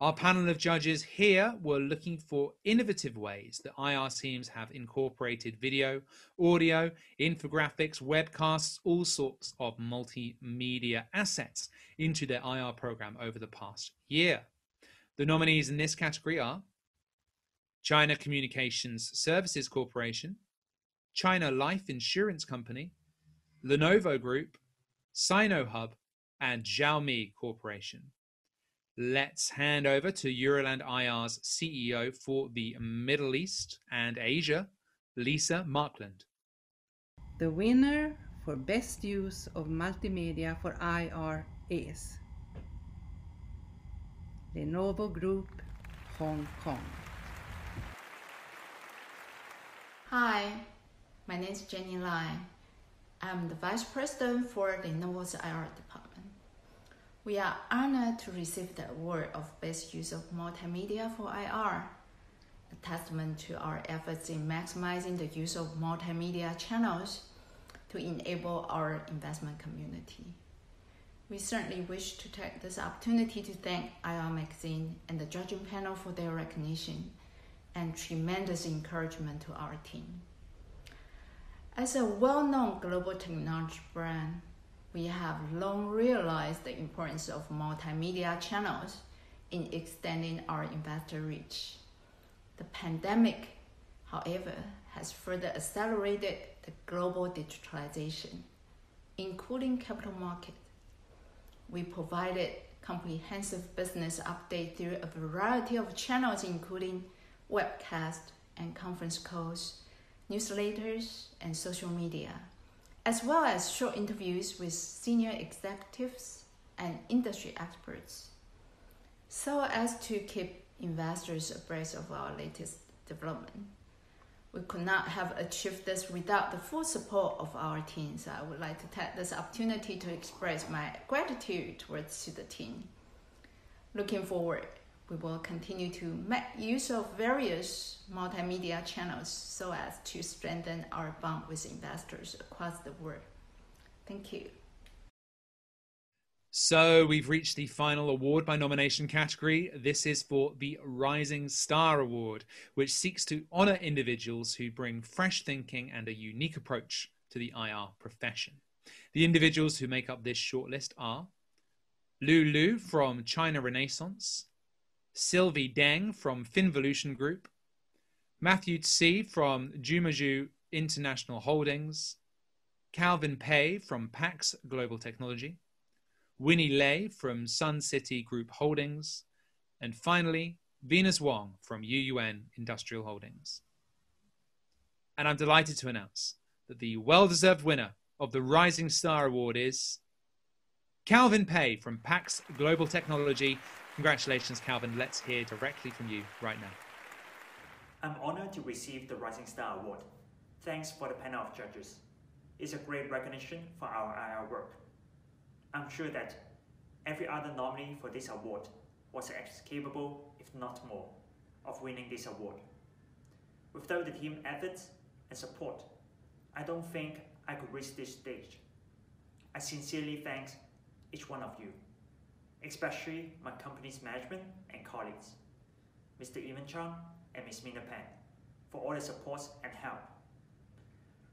Our panel of judges here were looking for innovative ways that IR teams have incorporated video, audio, infographics, webcasts, all sorts of multimedia assets into their IR program over the past year. The nominees in this category are China Communications Services Corporation, China Life Insurance Company, Lenovo Group, SinoHub, and Xiaomi Corporation. Let's hand over to Euroland IR's CEO for the Middle East and Asia, Lisa Markland. The winner for Best Use of Multimedia for IR is Lenovo Group, Hong Kong. Hi, my name is Jenny Lai. I'm the Vice President for Lenovo's IR department. We are honored to receive the award of Best Use of Multimedia for IR, a testament to our efforts in maximizing the use of multimedia channels to enable our investment community. We certainly wish to take this opportunity to thank IR Magazine and the judging panel for their recognition and tremendous encouragement to our team. As a well-known global technology brand, we have long realized the importance of multimedia channels in extending our investor reach. The pandemic, however, has further accelerated the global digitalization, including capital market. We provided comprehensive business updates through a variety of channels, including webcasts and conference calls, newsletters, and social media, as well as short interviews with senior executives and industry experts, so as to keep investors abreast of our latest development. We could not have achieved this without the full support of our team, so I would like to take this opportunity to express my gratitude towards the team. Looking forward, we will continue to make use of various multimedia channels so as to strengthen our bond with investors across the world. Thank you. So we've reached the final award by nomination category. This is for the Rising Star Award, which seeks to honor individuals who bring fresh thinking and a unique approach to the IR profession. The individuals who make up this shortlist are Lu Lu from China Renaissance, Sylvie Deng from Finvolution Group, Matthew Tse from Jumaju International Holdings, Calvin Pei from Pax Global Technology, Winnie Lei from Sun City Group Holdings, and finally, Venus Wong from Yuyuan Industrial Holdings. And I'm delighted to announce that the well-deserved winner of the Rising Star Award is Calvin Pei from Pax Global Technology. Congratulations, Calvin. Let's hear directly from you right now. I'm honored to receive the Rising Star Award. Thanks for the panel of judges. It's a great recognition for our IR work. I'm sure that every other nominee for this award was as capable, if not more, of winning this award. Without the team efforts and support, I don't think I could reach this stage. I sincerely thank each one of you, especially my company's management and colleagues, Mr. Evan Chang and Ms. Mina Pan, for all the support and help.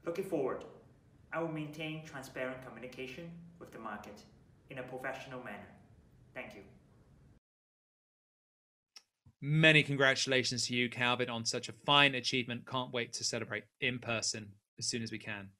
Looking forward, I will maintain transparent communication with the market in a professional manner. Thank you. Many congratulations to you, Calvin, on such a fine achievement. Can't wait to celebrate in person as soon as we can.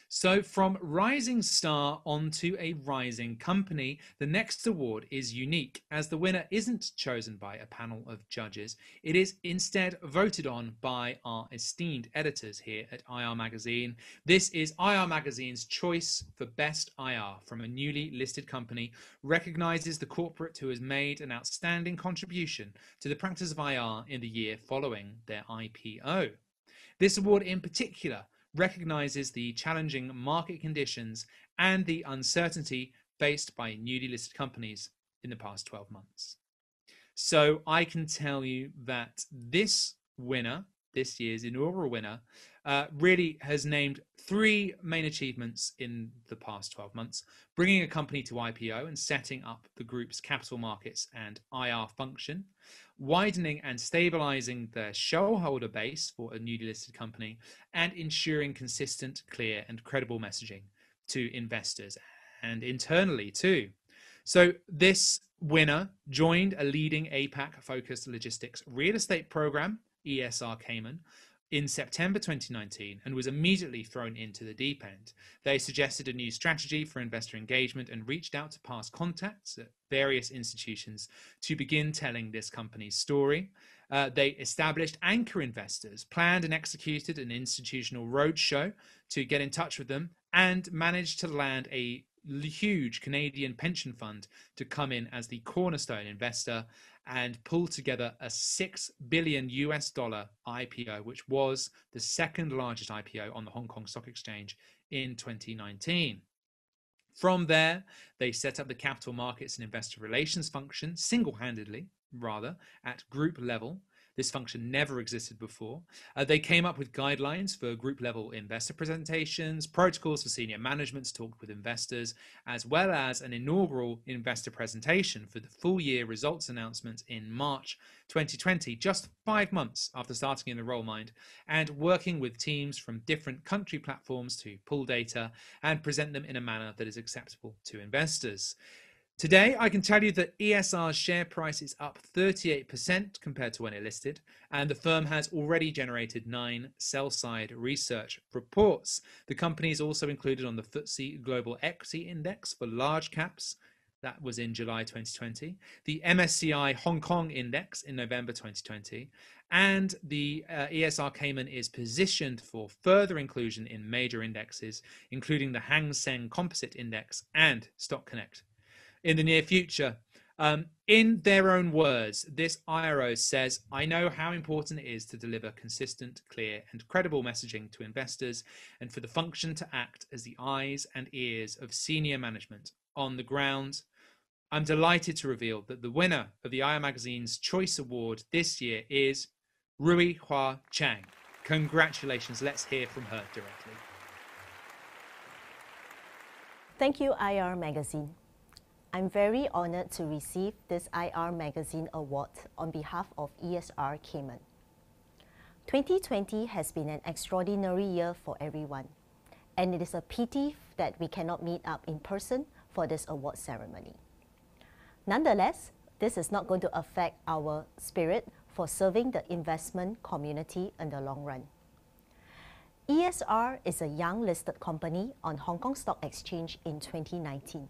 So from Rising Star onto a rising company, the next award is unique as the winner isn't chosen by a panel of judges. It is instead voted on by our esteemed editors here at IR Magazine. This is IR Magazine's choice for Best IR from a newly listed company, recognizes the corporate who has made an outstanding contribution to the practice of IR in the year following their IPO. This award in particular recognizes the challenging market conditions and the uncertainty faced by newly listed companies in the past 12 months. So I can tell you that this winner, this year's inaugural winner, really has named 3 main achievements in the past 12 months, bringing a company to IPO and setting up the group's capital markets and IR function, widening and stabilizing their shareholder base for a newly listed company, and ensuring consistent, clear, and credible messaging to investors and internally too. So this winner joined a leading APAC-focused logistics real estate program, ESR Cayman, in September 2019 and was immediately thrown into the deep end. They suggested a new strategy for investor engagement and reached out to past contacts at various institutions to begin telling this company's story. They established anchor investors, planned and executed an institutional roadshow to get in touch with them, and managed to land a huge Canadian pension fund to come in as the cornerstone investor and pull together a $6 billion IPO, which was the second largest IPO on the Hong Kong Stock Exchange in 2019. From there, they set up the capital markets and investor relations function single-handedly, rather, at group level. This function never existed before. They came up with guidelines for group-level investor presentations, protocols for senior management to talk with investors, as well as an inaugural investor presentation for the full-year results announcement in March 2020, just 5 months after starting in the role mind, and working with teams from different country platforms to pull data and present them in a manner that is acceptable to investors. Today, I can tell you that ESR's share price is up 38% compared to when it listed, and the firm has already generated 9 sell-side research reports. The company is also included on the FTSE Global Equity Index for large caps. That was in July 2020, the MSCI Hong Kong Index in November 2020, and the ESR Cayman is positioned for further inclusion in major indexes, including the Hang Seng Composite Index and Stock Connect in the near future. In their own words, this IRO says, "I know how important it is to deliver consistent, clear, and credible messaging to investors and for the function to act as the eyes and ears of senior management on the ground." I'm delighted to reveal that the winner of the IR Magazine's Choice Award this year is Rui Hua Chang. Congratulations. Let's hear from her directly. Thank you, IR Magazine. I'm very honored to receive this IR Magazine Award on behalf of ESR Cayman. 2020 has been an extraordinary year for everyone, and it is a pity that we cannot meet up in person for this award ceremony. Nonetheless, this is not going to affect our spirit for serving the investment community in the long run. ESR is a young listed company on Hong Kong Stock Exchange in 2019.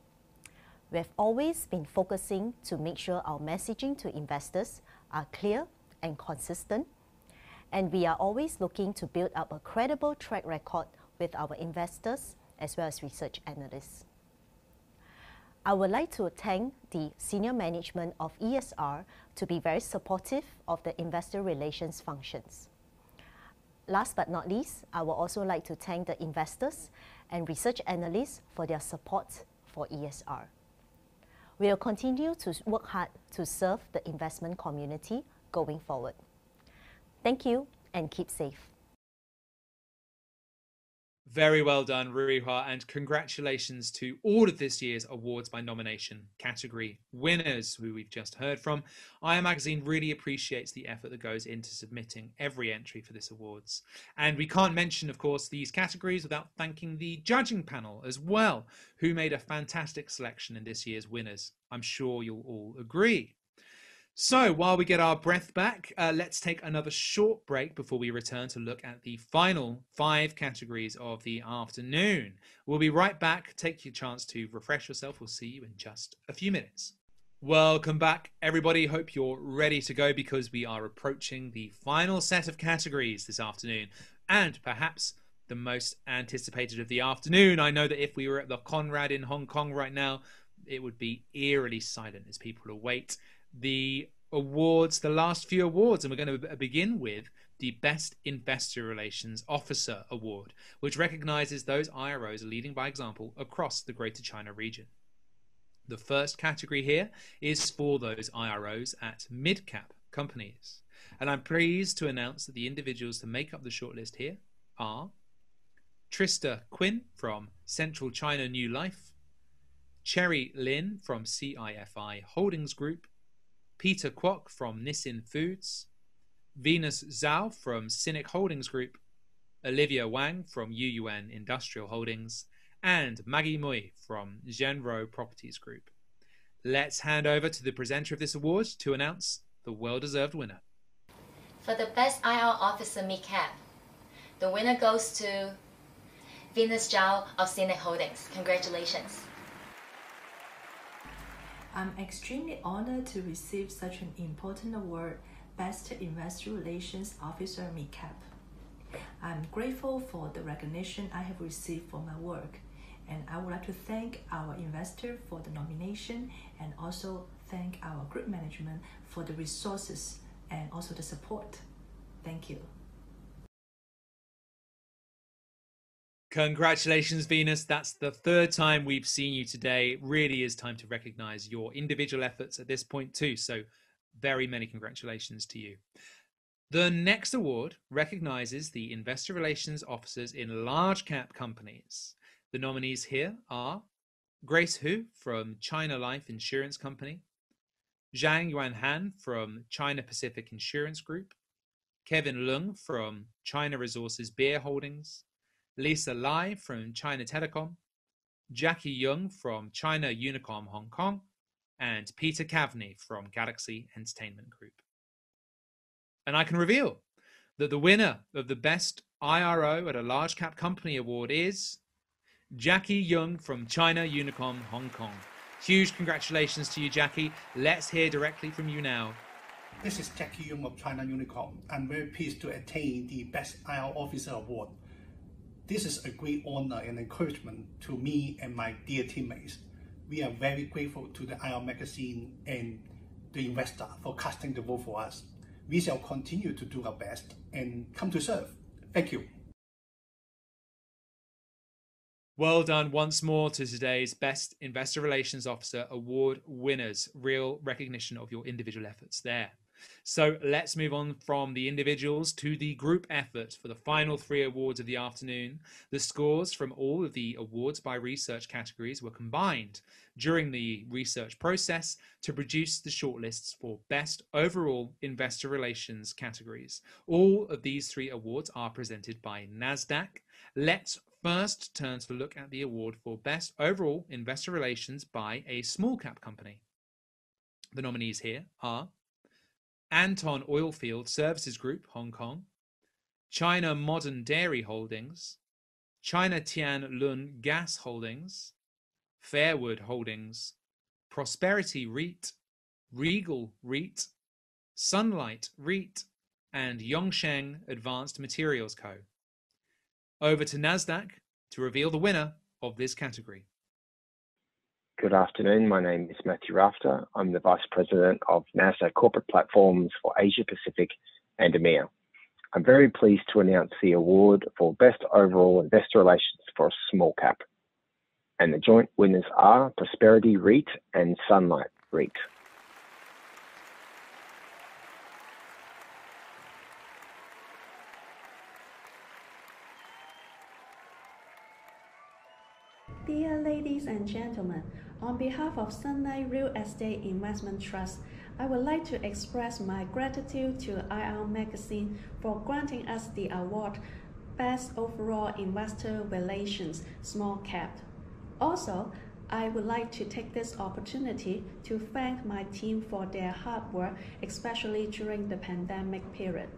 We have always been focusing to make sure our messaging to investors are clear and consistent, and we are always looking to build up a credible track record with our investors as well as research analysts. I would like to thank the senior management of ESR to be very supportive of the investor relations functions. Last but not least, I would also like to thank the investors and research analysts for their support for ESR. We will continue to work hard to serve the investment community going forward. Thank you and keep safe. Very well done, Ruihua, and congratulations to all of this year's awards by nomination category winners who we've just heard from. IR Magazine really appreciates the effort that goes into submitting every entry for this awards. And we can't mention, of course, these categories without thanking the judging panel as well, who made a fantastic selection in this year's winners. I'm sure you'll all agree. So while we get our breath back, let's take another short break before we return to look at the final 5 categories of the afternoon. We'll be right back. Take your chance to refresh yourself. We'll see you in just a few minutes. Welcome back, everybody. Hope you're ready to go because we are approaching the final set of categories this afternoon, and perhaps the most anticipated of the afternoon. I know that if we were at the Conrad in Hong Kong right now, it would be eerily silent as people await the awards, the last few awards, and we're going to begin with the Best Investor Relations Officer Award, which recognizes those IROs leading by example across the Greater China region. The first category here is for those IROs at mid-cap companies, and I'm pleased to announce that the individuals to make up the shortlist here are Trista Quinn from Central China New Life, Cherry Lin from CIFI Holdings Group, Peter Kwok from Nissin Foods, Venus Zhao from Sinic Holdings Group, Olivia Wang from UUN Industrial Holdings, and Maggie Mui from Zhenro Properties Group. Let's hand over to the presenter of this award to announce the well-deserved winner. For the Best IR Officer Mid-Cap, the winner goes to Venus Zhao of Sinic Holdings. Congratulations. I'm extremely honored to receive such an important award, Best Investor Relations Officer Mid-Cap. I'm grateful for the recognition I have received for my work, and I would like to thank our investor for the nomination and also thank our group management for the resources and also the support. Thank you. Congratulations, Venus. That's the 3rd time we've seen you today. It really is time to recognize your individual efforts at this point too. So very many congratulations to you. The next award recognizes the investor relations officers in large cap companies. The nominees here are Grace Hu from China Life Insurance Company, Zhang Yuanhan from China Pacific Insurance Group, Kevin Lung from China Resources Beer Holdings, Lisa Lai from China Telecom, Jackie Young from China Unicom Hong Kong, and Peter Kavney from Galaxy Entertainment Group. And I can reveal that the winner of the Best IRO at a Large Cap Company Award is Jackie Young from China Unicom Hong Kong. Huge congratulations to you, Jackie. Let's hear directly from you now. This is Jackie Young of China Unicom. I'm very pleased to attain the Best IR Officer Award. This is a great honor and encouragement to me and my dear teammates. We are very grateful to the IR Magazine and the investor for casting the vote for us. We shall continue to do our best and come to serve. Thank you. Well done once more to today's Best Investor Relations Officer Award winners. Real recognition of your individual efforts there. So let's move on from the individuals to the group effort for the final 3 awards of the afternoon. The scores from all of the awards by research categories were combined during the research process to produce the shortlists for Best Overall Investor Relations categories. All of these 3 awards are presented by NASDAQ. Let's first turn to look at the award for Best Overall Investor Relations by a small cap company. The nominees here are Anton Oilfield Services Group, Hong Kong, China Modern Dairy Holdings, China Tianlun Gas Holdings, Fairwood Holdings, Prosperity REIT, Regal REIT, Sunlight REIT, and Yongsheng Advanced Materials Co. Over to NASDAQ to reveal the winner of this category. Good afternoon. My name is Matthew Rafter. I'm the Vice President of NASDAQ Corporate Platforms for Asia Pacific and EMEA. I'm very pleased to announce the award for Best Overall Investor Relations for a Small Cap. And the joint winners are Prosperity REIT and Sunlight REIT. Dear ladies and gentlemen, on behalf of Sunlight Real Estate Investment Trust, I would like to express my gratitude to IR Magazine for granting us the award Best Overall Investor Relations Small Cap. Also, I would like to take this opportunity to thank my team for their hard work, especially during the pandemic period.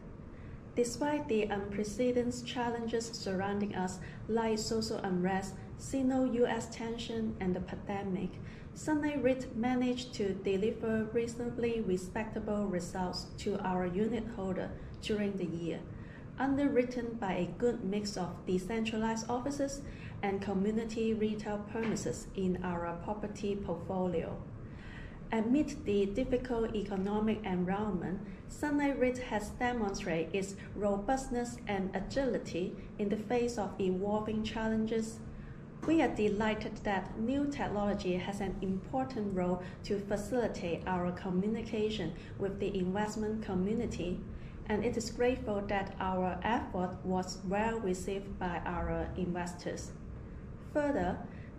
Despite the unprecedented challenges surrounding us, like social unrest, Sino-US tension, and the pandemic, Sunlight REIT managed to deliver reasonably respectable results to our unit holder during the year, underwritten by a good mix of decentralized offices and community retail premises in our property portfolio. Amid the difficult economic environment, Sunlight REIT has demonstrated its robustness and agility in the face of evolving challenges. We are delighted that new technology has an important role to facilitate our communication with the investment community, and it is grateful that our effort was well received by our investors. Further,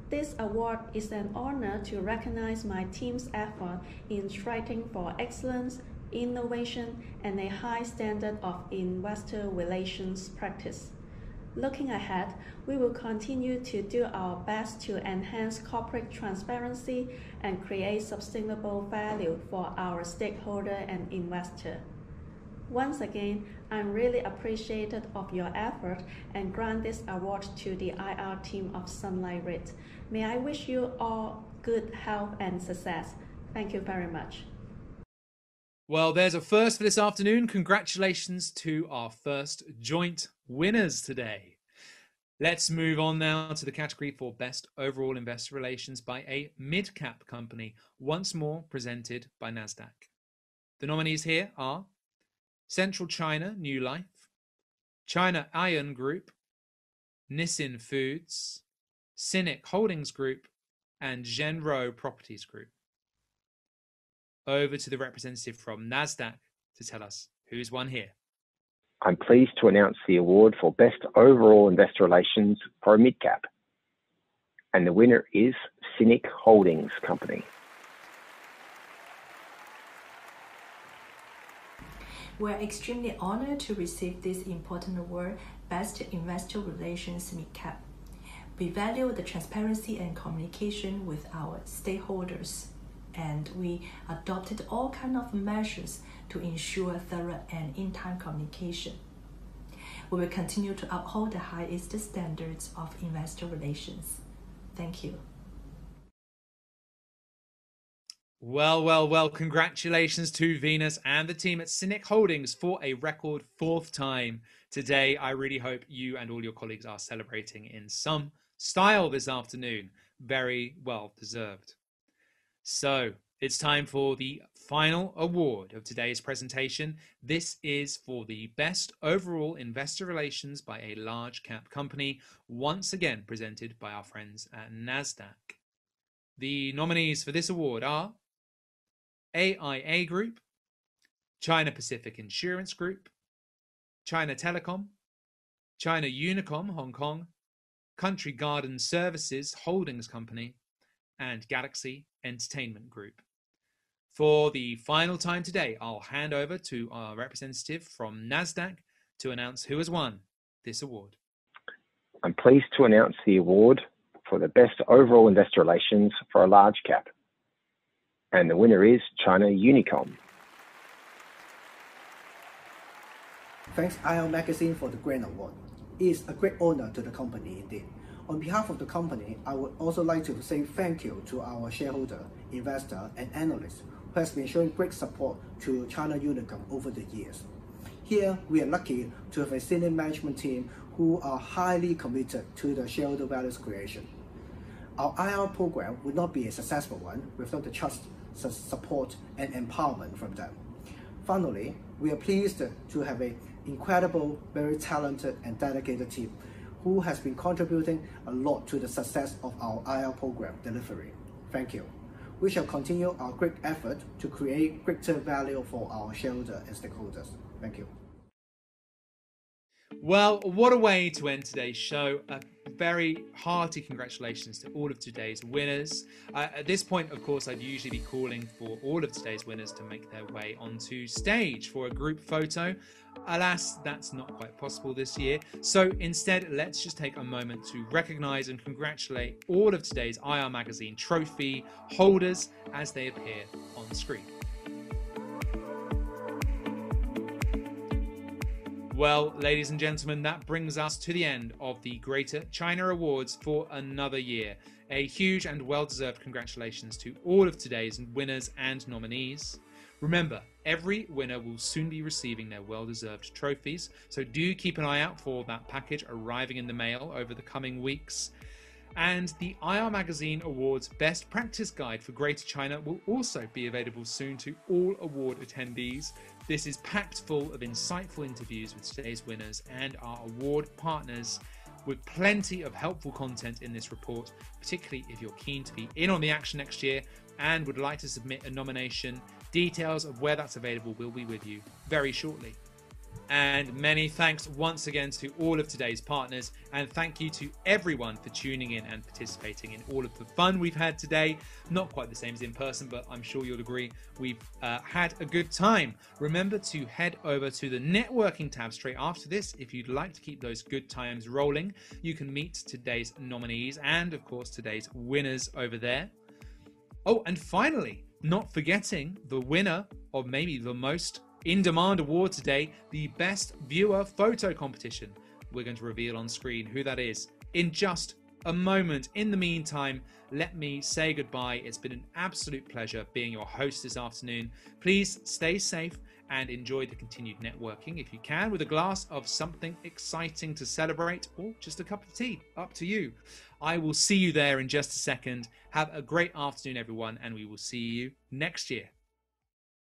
this award is an honor to recognize my team's effort in striving for excellence, innovation, and a high standard of investor relations practice. Looking ahead, we will continue to do our best to enhance corporate transparency and create sustainable value for our stakeholder and investor. Once again, I'm really appreciative of your effort and grant this award to the IR team of Sunlight REIT. May I wish you all good health and success. Thank you very much. Well, there's a first for this afternoon. Congratulations to our first joint winners today. Let's move on now to the category for Best Overall Investor Relations by a mid-cap company, once more presented by NASDAQ. The nominees here are Central China New Life, China Iron Group, Nissin Foods, Cynic Holdings Group, and Zhenro Properties Group. Over to the representative from NASDAQ to tell us who's won here. I'm pleased to announce the award for Best Overall Investor Relations for a Mid-Cap. And the winner is Cynic Holdings Company. We're extremely honored to receive this important award, Best Investor Relations Mid-Cap. We value the transparency and communication with our stakeholders, and we adopted all kinds of measures to ensure thorough and in-time communication. We will continue to uphold the highest standards of investor relations. Thank you. Well, congratulations to Venus and the team at Cynic Holdings for a record 4th time today. I really hope you and all your colleagues are celebrating in some style this afternoon. Very well deserved. So it's time for the final award of today's presentation. This is for the Best Overall Investor Relations by a Large Cap Company, once again presented by our friends at NASDAQ. The nominees for this award are AIA Group, China Pacific Insurance Group, China Telecom, China Unicom Hong Kong, Country Garden Services Holdings Company, and Galaxy Entertainment Group. For the final time today, I'll hand over to our representative from NASDAQ to announce who has won this award. I'm pleased to announce the award for the Best Overall Investor Relations for a Large Cap. And the winner is China Unicom. Thanks IR Magazine for the grand award. It is a great honor to the company indeed. On behalf of the company, I would also like to say thank you to our shareholder, investor, and analyst who has been showing great support to China Unicom over the years. Here, we are lucky to have a senior management team who are highly committed to the shareholder values creation. Our IR program would not be a successful one without the trust, support, and empowerment from them. Finally, we are pleased to have an incredible, very talented and dedicated team who has been contributing a lot to the success of our IR program delivery. Thank you. We shall continue our great effort to create greater value for our shareholders and stakeholders. Thank you. Well, what a way to end today's show. A very hearty congratulations to all of today's winners. At this point, of course, I'd usually be calling for all of today's winners to make their way onto stage for a group photo. Alas, that's not quite possible this year. So instead, let's just take a moment to recognize and congratulate all of today's IR Magazine trophy holders as they appear on the screen. Well, ladies and gentlemen, that brings us to the end of the Greater China Awards for another year. A huge and well-deserved congratulations to all of today's winners and nominees. Remember, every winner will soon be receiving their well-deserved trophies, so do keep an eye out for that package arriving in the mail over the coming weeks. And the IR Magazine Awards Best Practice Guide for Greater China will also be available soon to all award attendees. This is packed full of insightful interviews with today's winners and our award partners, with plenty of helpful content in this report, particularly if you're keen to be in on the action next year and would like to submit a nomination. Details of where that's available will be with you very shortly. And many thanks once again to all of today's partners, and thank you to everyone for tuning in and participating in all of the fun we've had today. Not quite the same as in person, but I'm sure you'll agree we've had a good time. Remember to head over to the networking tab straight after this if you'd like to keep those good times rolling. You can meet today's nominees and, of course, today's winners over there. Oh, and finally, not forgetting the winner of maybe the most in-demand award today, the Best Viewer Photo Competition. We're going to reveal on screen who that is in just a moment. In the meantime, let me say goodbye. It's been an absolute pleasure being your host this afternoon. Please stay safe and enjoy the continued networking if you can, with a glass of something exciting to celebrate or just a cup of tea. Up to you. I will see you there in just a second. Have a great afternoon, everyone, and we will see you next year.